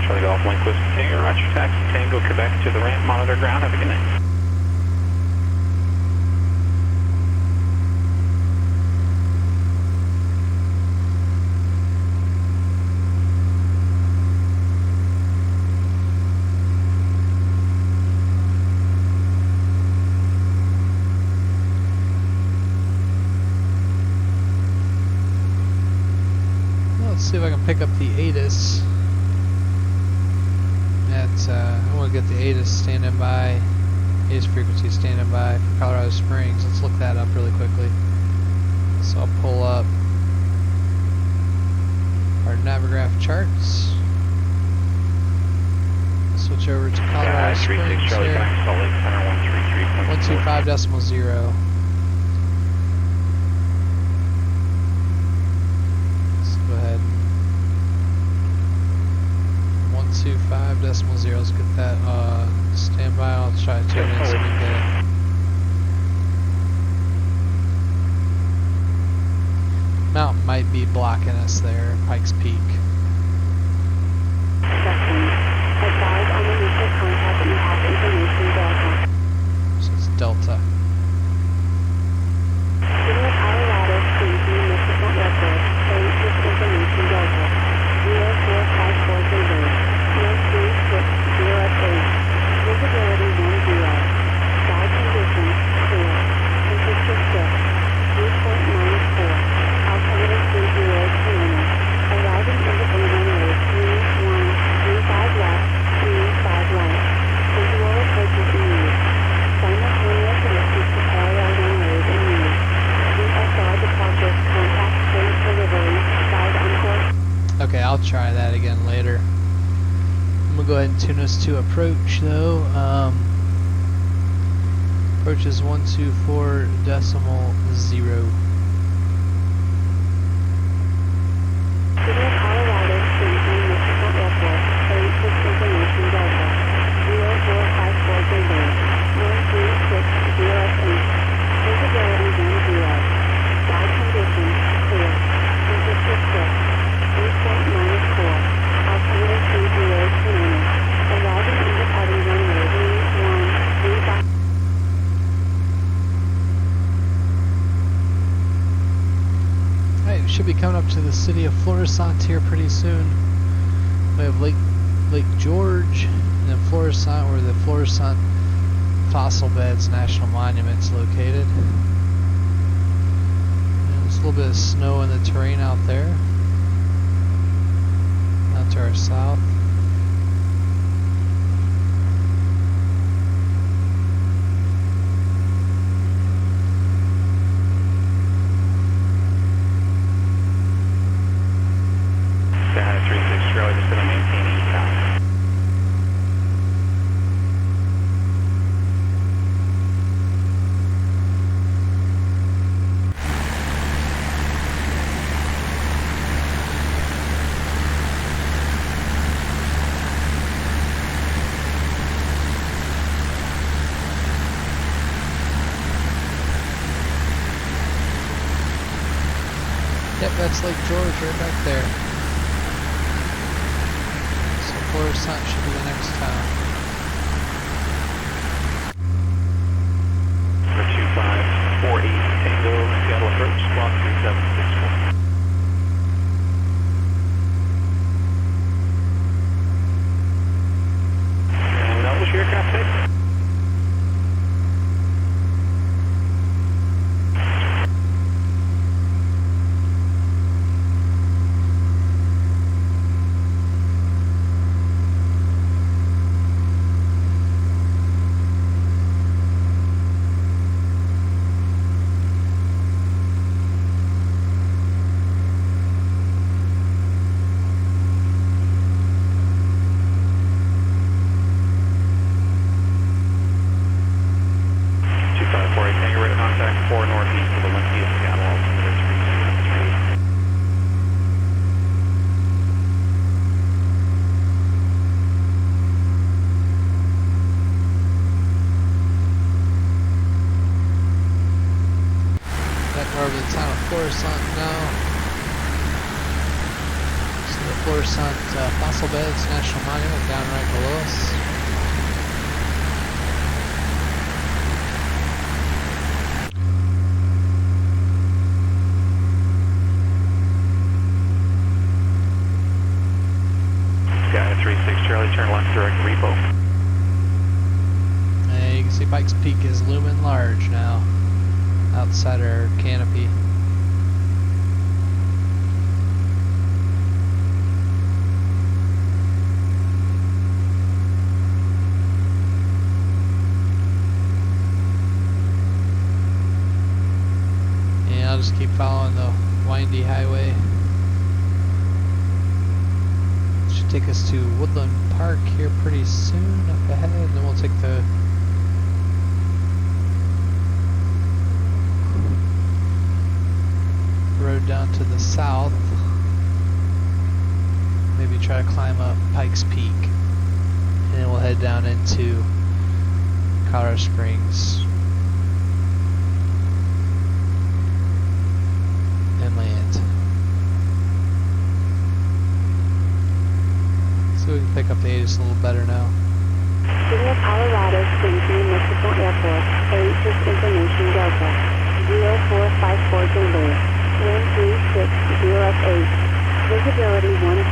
Charlie Golf Link with Tango, Roger Taxi Tango, Quebec to the ramp, monitor ground, have a good night. See if I can pick up the ATIS. I want to get the ATIS standing by, ATIS frequency standing by for Colorado Springs. Let's look that up really quickly. So I'll pull up topograph charts. Switch over to Colorado Springs 36 Charlie, here. back Salt Lake Center 133.4. 125.0. Let's go ahead. 125.0. Let's get that standby. I'll try to tune in so we can get it. Mountain might be blocking us there, Pikes Peak. Advise on the mutual contact that you have information Delta. So it's Delta. City of Colorado Springs Municipal Airport, carries this information Delta. 0454 Delivery, 13608. Visibility 10. Sky conditions clear. Temperature 6. Viewpoint -4. Altimeter 30 Canada. Arriving in the bay runway 3135 left, 35 right. Visual approaches in use. Simultaneous lifted to parallel runways in use. VSR departures contact freight delivery. Guide on course. Okay, I'll try that again later. I'm gonna go ahead and tune us to approach though. Approach is 124.0. City of Colorado Springs Municipal Airport, carries this information Delta. 0454 Delivery, 13608. Visibility 10. Sky conditions clear. Temperature 6. Viewpoint -4. Altimeter 30 Canada. Arriving in departing runway 3135. Alright, we should be coming up to the city of Florissant here pretty soon. We have Lake George and then Florissant, where the Florissant Fossil Beds National Monument's located. And there's a little bit of snow in the terrain out there. Out to our south. Sky 36 Charlie, just gonna maintain eastbound. Yep, that's Lake George right back there. So Florissant should be the next town. For 2548 Tango, Seattle approach, squawk 3764. And that was your aircraft type? Contact 4 northeast of Olympia, Seattle, altimeter 373. That we're over the town of Florissant now. So the Florissant Fossil Beds National Monument down right below us. Sky 36 Charlie, turn left direct repo. And you can see Pikes Peak is looming large now outside our canopy. And I'll just keep following the windy highway. take us to Woodland Park here pretty soon up ahead, and then we'll take the road down to the south. Maybe try to climb up Pikes Peak, and then we'll head down into Colorado Springs and land. So we can pick up the ATC a little better now. City of Colorado Springs Municipal Airport, ATC Information Delta, 0454 Zulu, wind 360 8. Visibility 10.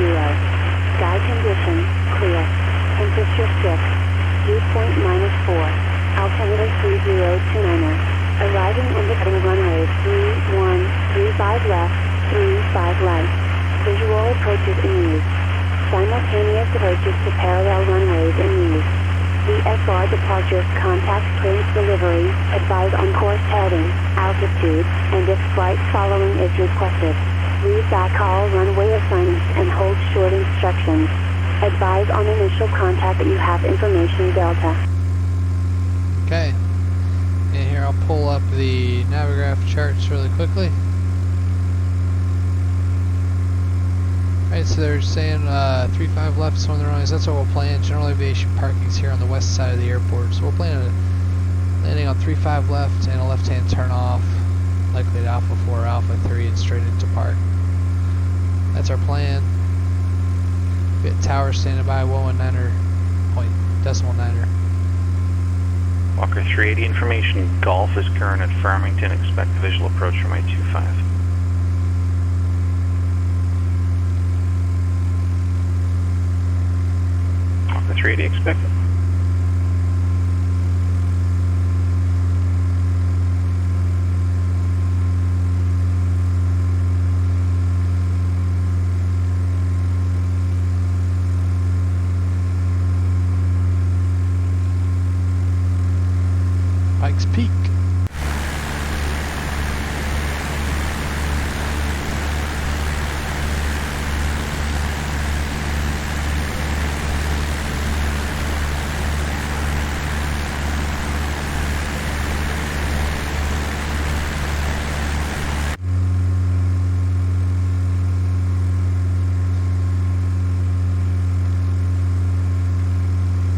Sky condition, clear. Temperature 6. Dew point -4. Altimeter 3029er. Arriving indicating runway 3135 left, 35 right. Visual approaches in use. Simultaneous approaches to parallel runways in use. VFR departures, contact Prince delivery, advise on course heading, altitude, and if flight following is requested. Read back all runway assignments and hold short instructions. Advise on initial contact that you have information Delta. Okay, and here I'll pull up the Navigraph charts really quickly. Alright, so they're saying 35 left is one of the runways. That's what we'll plan. General aviation parking is here on the west side of the airport. So we'll plan on landing on 35 left and a left-hand turn off, likely at Alpha 4, Alpha 3, and straight into park. That's our plan. We got tower standing by, 119er, decimal niner. Walker 380 information, Golf is current at Farmington, expect a visual approach from 825. Walker 380 expected. Pikes Peak.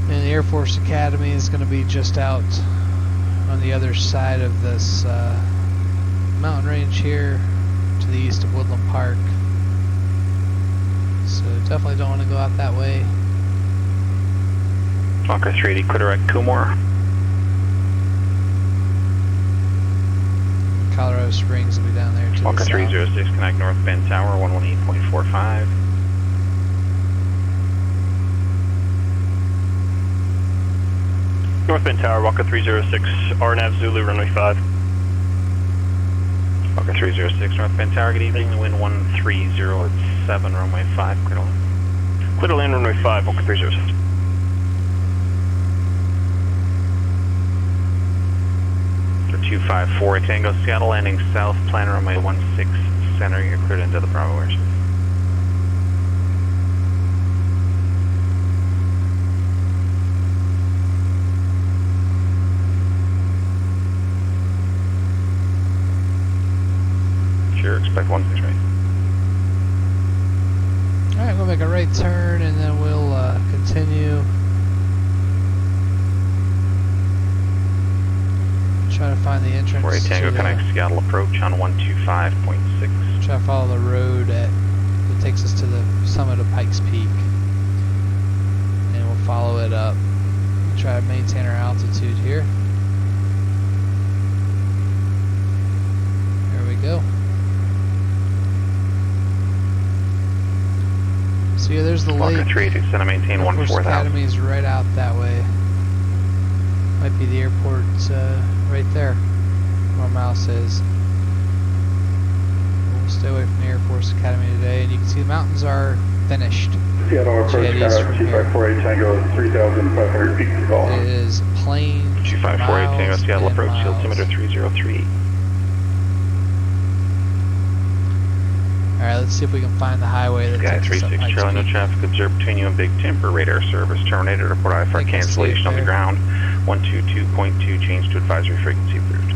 And the Air Force Academy is going to be just out on the other side of this mountain range here to the east of Woodland Park. So definitely don't want to go out that way. Walker 380, clear direct Coomore. Colorado Springs will be down there to Walker the south. 306, connect North Bend Tower, 118.45. North Bend Tower, Walker 306, RNAV Zulu, runway 5. Walker 306, North Bend Tower, good evening, wind 130 at 7, runway 5, clear to land. Clear to land, runway 5, Walker 306. For 254, Tango, Seattle, landing south, plan runway 16 center, you're cleared into the Bravo airspace. Sure, expect 16 right. Alright, we'll make a right turn and then we'll continue. Try to find the entrance. 48 Tango, connect Seattle approach on 125.6. Try to follow the road that takes us to the summit of Pikes Peak. And we'll follow it up. We'll try to maintain our altitude here. There we go. So yeah, there's the Walker lake. 380, center maintain Air Force 14,000. Academy is right out that way. Might be the airport right there, where my mouse is. We'll stay away from the Air Force Academy today, and you can see the mountains are finished. Seattle approach tower, 2548 Tango, 3,500 feet to golf. It is plain 2548 Tango, Seattle and approach, altimeter miles. 303. Alright, let's see if we can find the highway that Sky takes us up 36 Pikes Charlie, no Peak. traffic observed between you and Big Timber. Radar service terminated. Report IFR I can see it cancellation on the there. ground. 122.2, change to advisory frequency approved.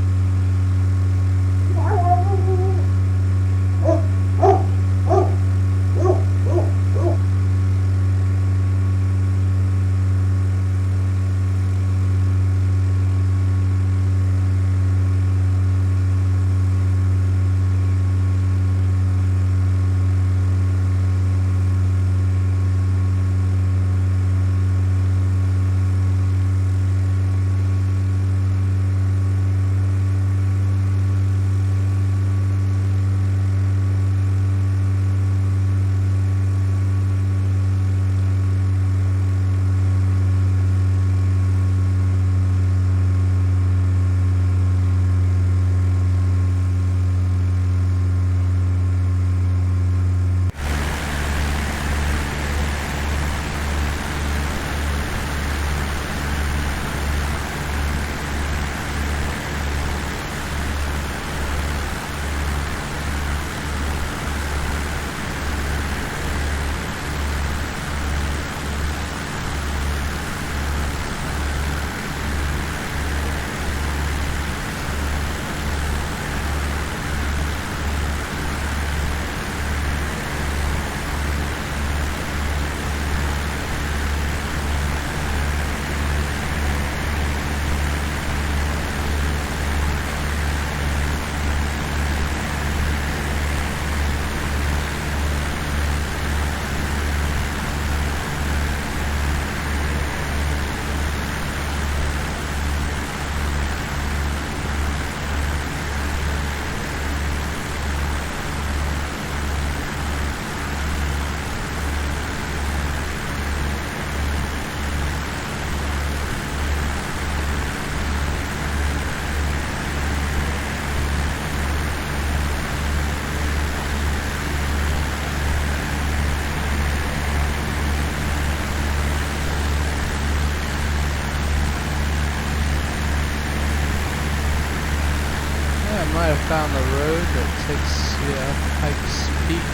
Might have found the road that takes you up Pikes Peak.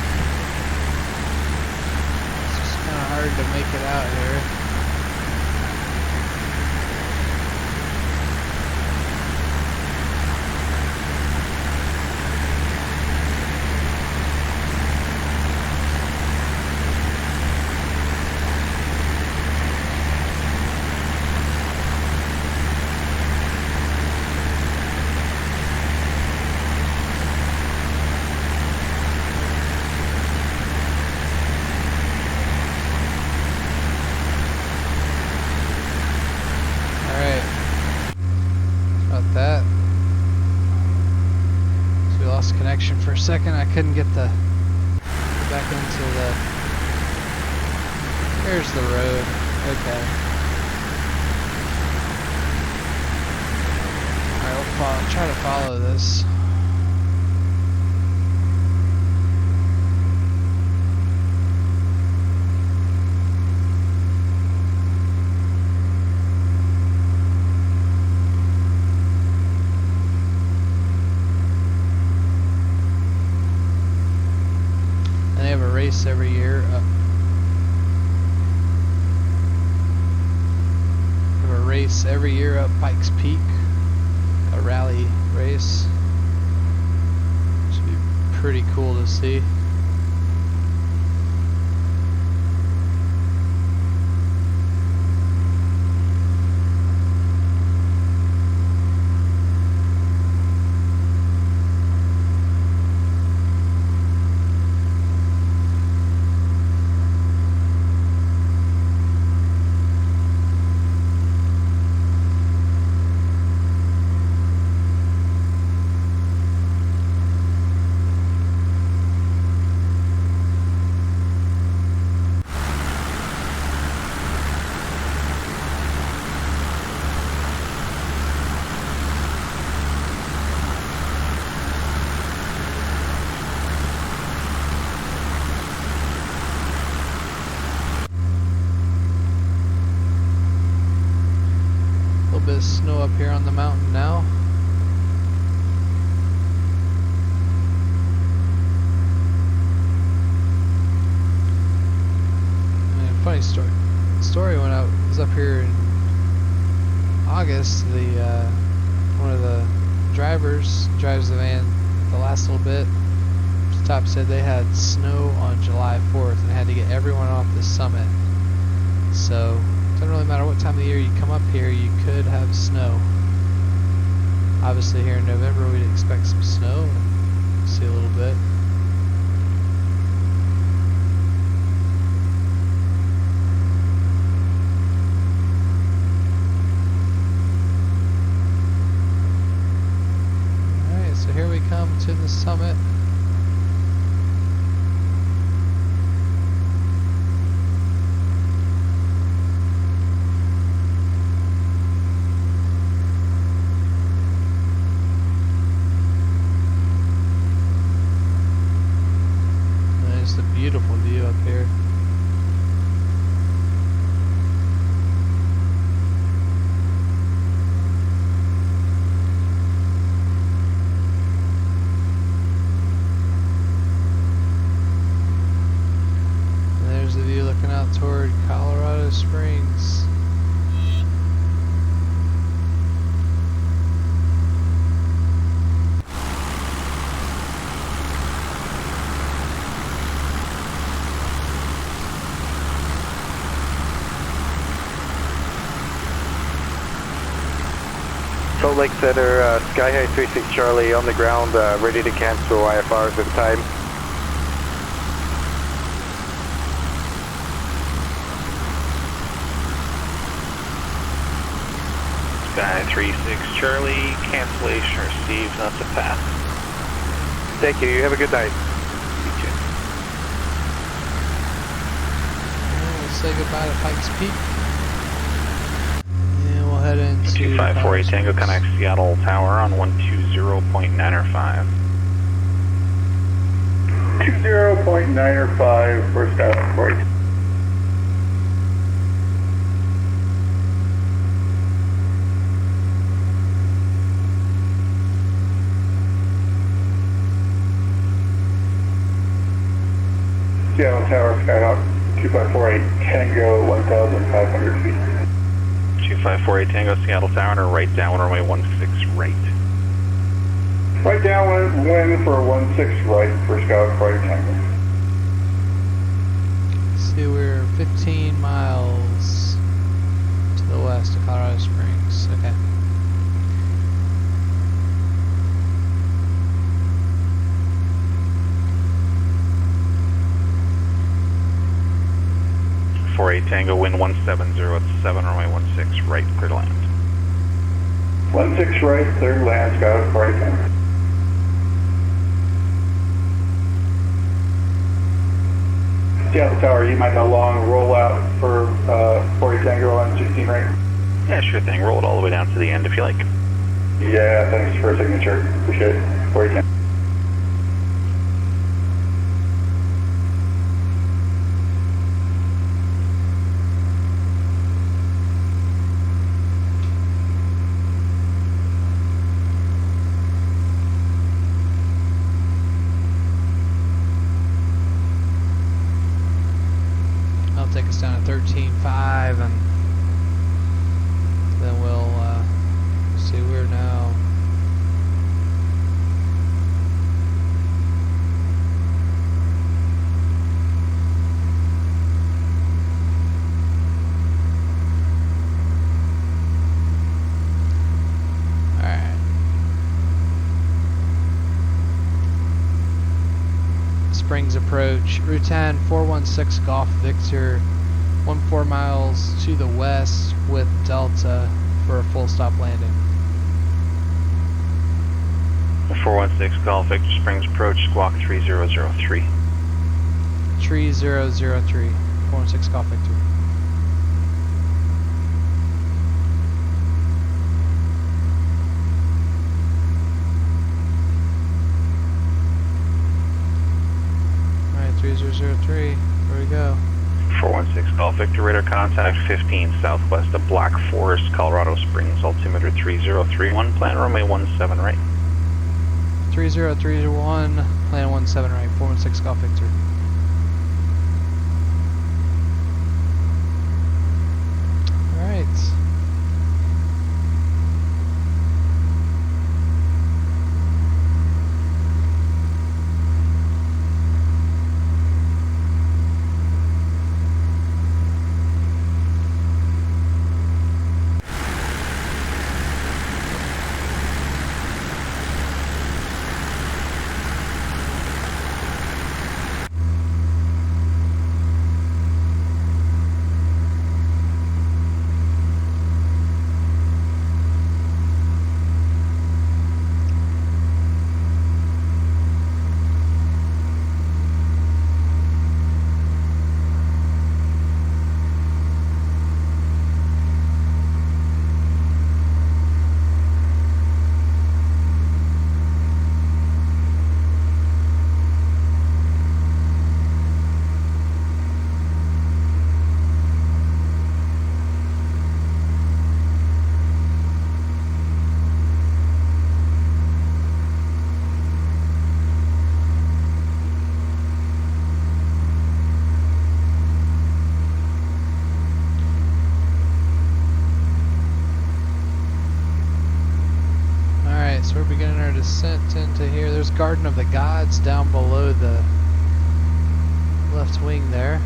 It's just kind of hard to make it out here. That. So we lost connection for a second. I couldn't get the back into the. There's the road. Okay. Alright, we'll try to follow this. Every year up. We have a race every year up Pikes Peak, a rally race. Should be pretty cool to see. Bit of snow up here on the mountain now. funny story when I was up here in August. One of the drives the van the last little bit. The top said they had snow on July 4th and had to get everyone off the summit. So it doesn't really matter what time of the year you come up here, you could have snow. Obviously here in November we'd expect some snow and see a little bit. Alright, so here we come to the summit. Beautiful view up here. And there's the view looking out toward Colorado Springs. Salt Lake Center, Sky High 36 Charlie on the ground, ready to cancel IFRs at time. Sky 36 Charlie, cancellation received, not to pass. Thank you, you have a good night. You too. We'll say goodbye to Pikes Peak. And we'll head into 2548 Tango connects Seattle Tower on 120.905. 20.905, first out, 40. Seattle Tower, Skyhawk, 2548 Tango, 1,500 feet. 2548 Tango Seattle Tower, right down runway 16 right. Right down wind for 16 right for Skyhawk 48 Tango. See, we're 15 miles to the west of Colorado Springs. Okay. Tango, wind 170 at 7, runway 16 right, clear to land. 16 right, clear to land, Skyhawk 48 Tango. Seattle Tower, you might have a long rollout for 40 Tango on 16 right. Yeah, sure thing. Roll it all the way down to the end if you like. Yeah, thanks for a signature. Appreciate it. 40 Tango. Take us down to 13.5 and then we'll see where now. Alright. Springs approach, route 10, 416 Golf Victor, 14 miles to the west with Delta for a full stop landing. 416 Golf Victor Springs approach, squawk 3003. 3003, 416 Golf Victor. Alright, 3003, here we go. 416 Golf Victor, radar contact 15 southwest of Black Forest, Colorado Springs, altimeter 3031, plan runway 17 right. 3031, plan 17 right, 416 Golf Victor. Alright. So we're beginning our descent into here. There's Garden of the Gods down below the left wing there.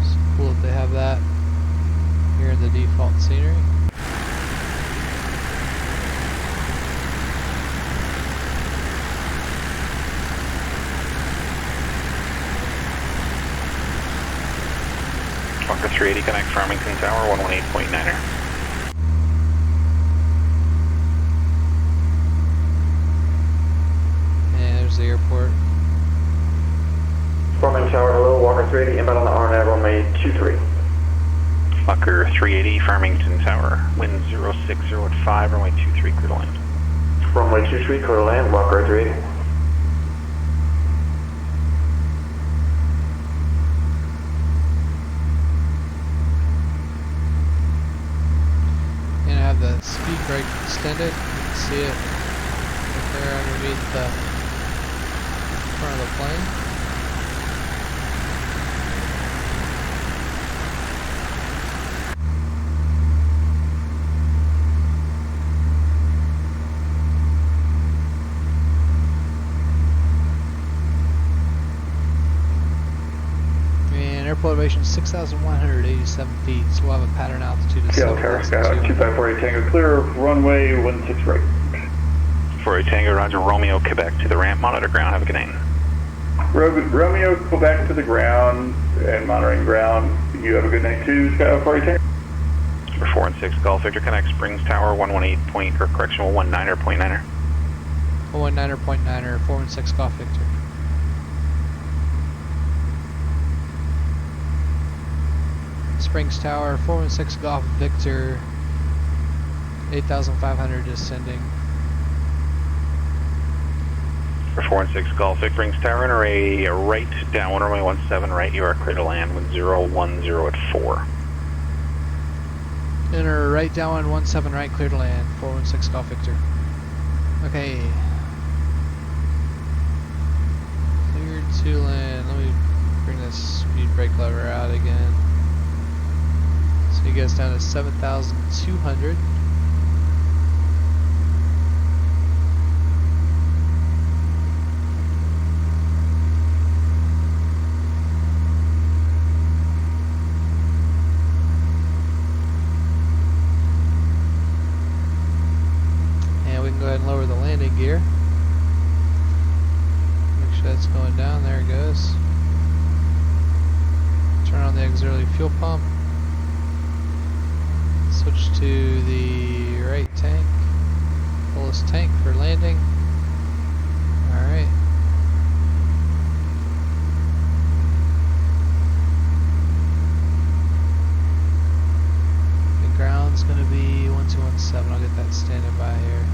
It's cool that they have that here in the default scenery. Walker 380 connect Farmington Tower 118.9er. The airport. Farmington Tower, hello, Walker 380, inbound on the RNAV, runway 23. Walker 380, Farmington Tower, wind 060 at 5, runway 23, clear to land. Runway 23, clear to land, Walker 380. Gonna have the speed brake extended. You can see it right there underneath the front of the plane. And airport elevation 6,187 feet, so we'll have a pattern altitude of KL Tower, Sky 2548 Tango, clear, runway 16 right. 48 Tango, Roger, Romeo, Quebec to the ramp, monitor ground, have a good night. Romeo, go back to the ground and monitoring ground. You have a good night too, Sky 48 Tango. 4 and 6, Golf Victor connect Springs Tower 118 point, or correctional 19.9er. 119.9er, 4 and 6 Golf Victor. Springs Tower, 416 Golf Victor, 8,500 descending. For 4 and 6 Golf Vic, Springs Tower, enter a right downwind, runway 17 right, you are clear to land, wind 010 at 4. Enter right downwind 17 right, clear to land, 416 Golf Victor. Okay. Cleared to land. Let me bring this speed brake lever out again. So you guys down to 7,200. And we can go ahead and lower the landing gear. Make sure that's going down. There it goes. Turn on the auxiliary fuel pump. Switch to the right tank. Fullest tank for landing. Alright. The ground's going to be 1217. I'll get that standing by here.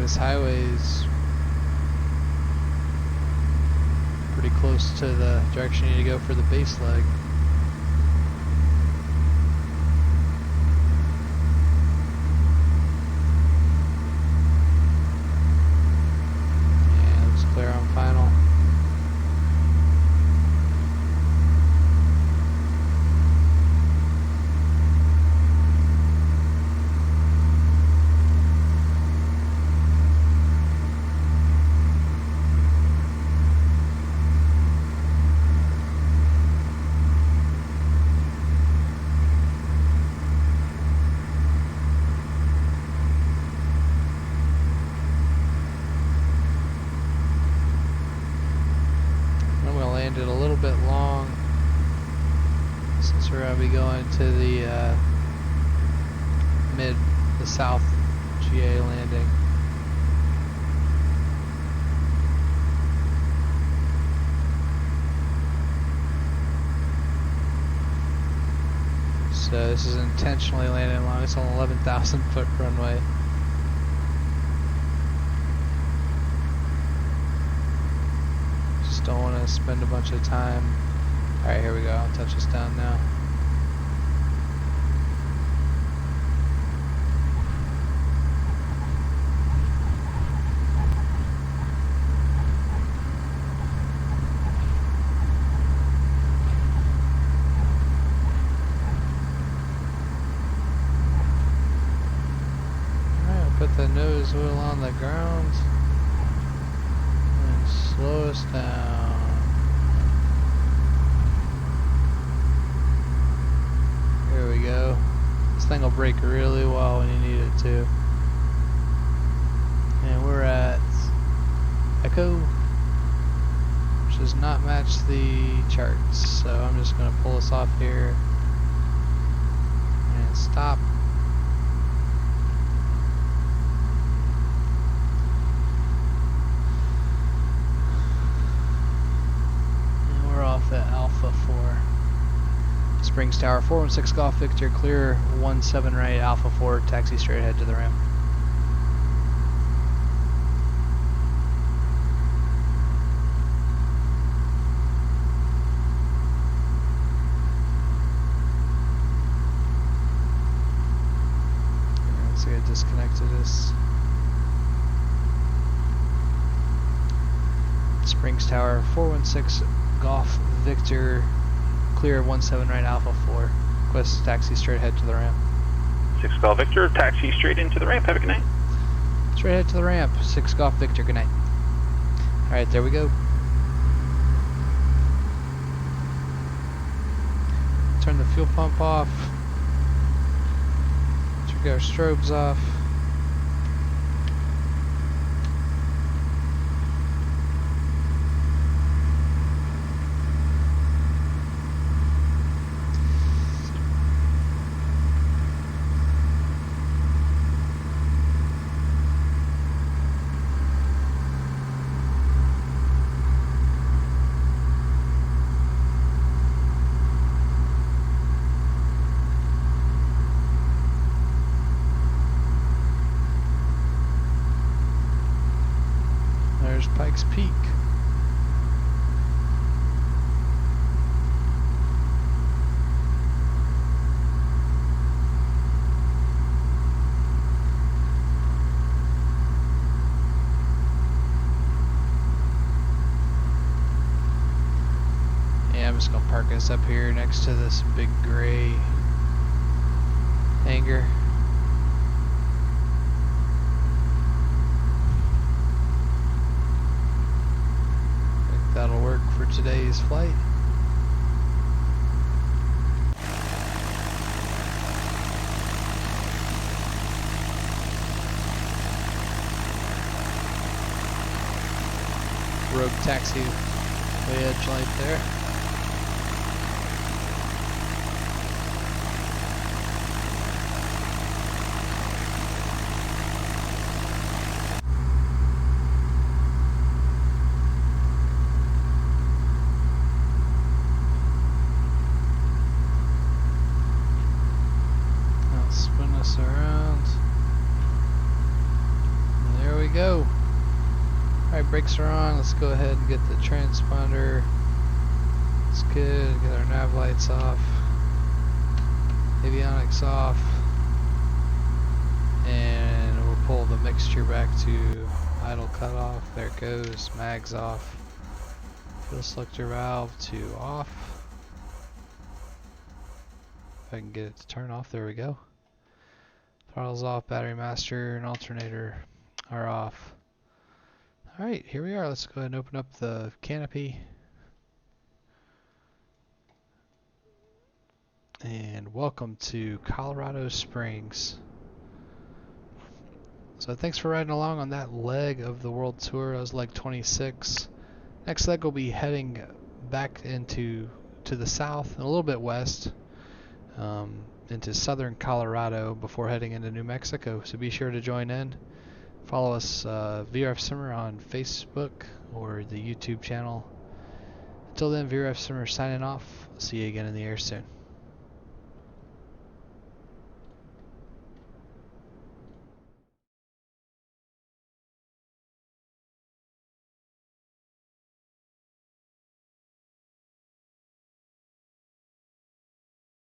this highway is pretty close to the direction you need to go for the base leg. Yeah, looks clear on final. It a little bit long since we're going to be going to the the South GA landing. So this is intentionally landing long. It's on 11,000 foot runway. Don't want to spend a bunch of time. Alright, here we go. I'll touch us down now. Alright, I'll put the nose wheel on the ground. Slow us down. Here we go. This thing will brake really well when you need it to. And we're at Echo, which does not match the charts. So I'm just going to pull us off here and stop. At Alpha 4. Springs Tower 416 Golf Victor, clear 17 right, Alpha 4, taxi straight ahead to the ramp. Let's see, I disconnected this. Springs Tower 416 Golf Victor, clear 17 right, Alpha 4. Request taxi straight ahead to the ramp. 6 Golf Victor, taxi straight into the ramp. Have a good night. Straight ahead to the ramp. 6 Golf Victor, good night. Alright, there we go. Turn the fuel pump off. Check our strobes off. Pikes Peak. Yeah, I'm just gonna park us up here next to this big gray hangar. That'll work for today's flight. Rogue taxi way edge light there. Spin us around. There we go. Alright, brakes are on. Let's go ahead and get the transponder. It's good. Get our nav lights off. Avionics off. And we'll pull the mixture back to idle cutoff. There it goes. Mags off. Fuel selector valve to off. If I can get it to turn off, there we go. Throttle's off, battery master and alternator are off. Alright, here we are. Let's go ahead and open up the canopy. And welcome to Colorado Springs. So thanks for riding along on that leg of the world tour. That was leg 26. Next leg we'll be heading back to the south and a little bit west. Into southern Colorado before heading into New Mexico. So be sure to join in. Follow us VRF Simmer on Facebook or the YouTube channel. Until then, VRF Simmer signing off. See you again in the air soon.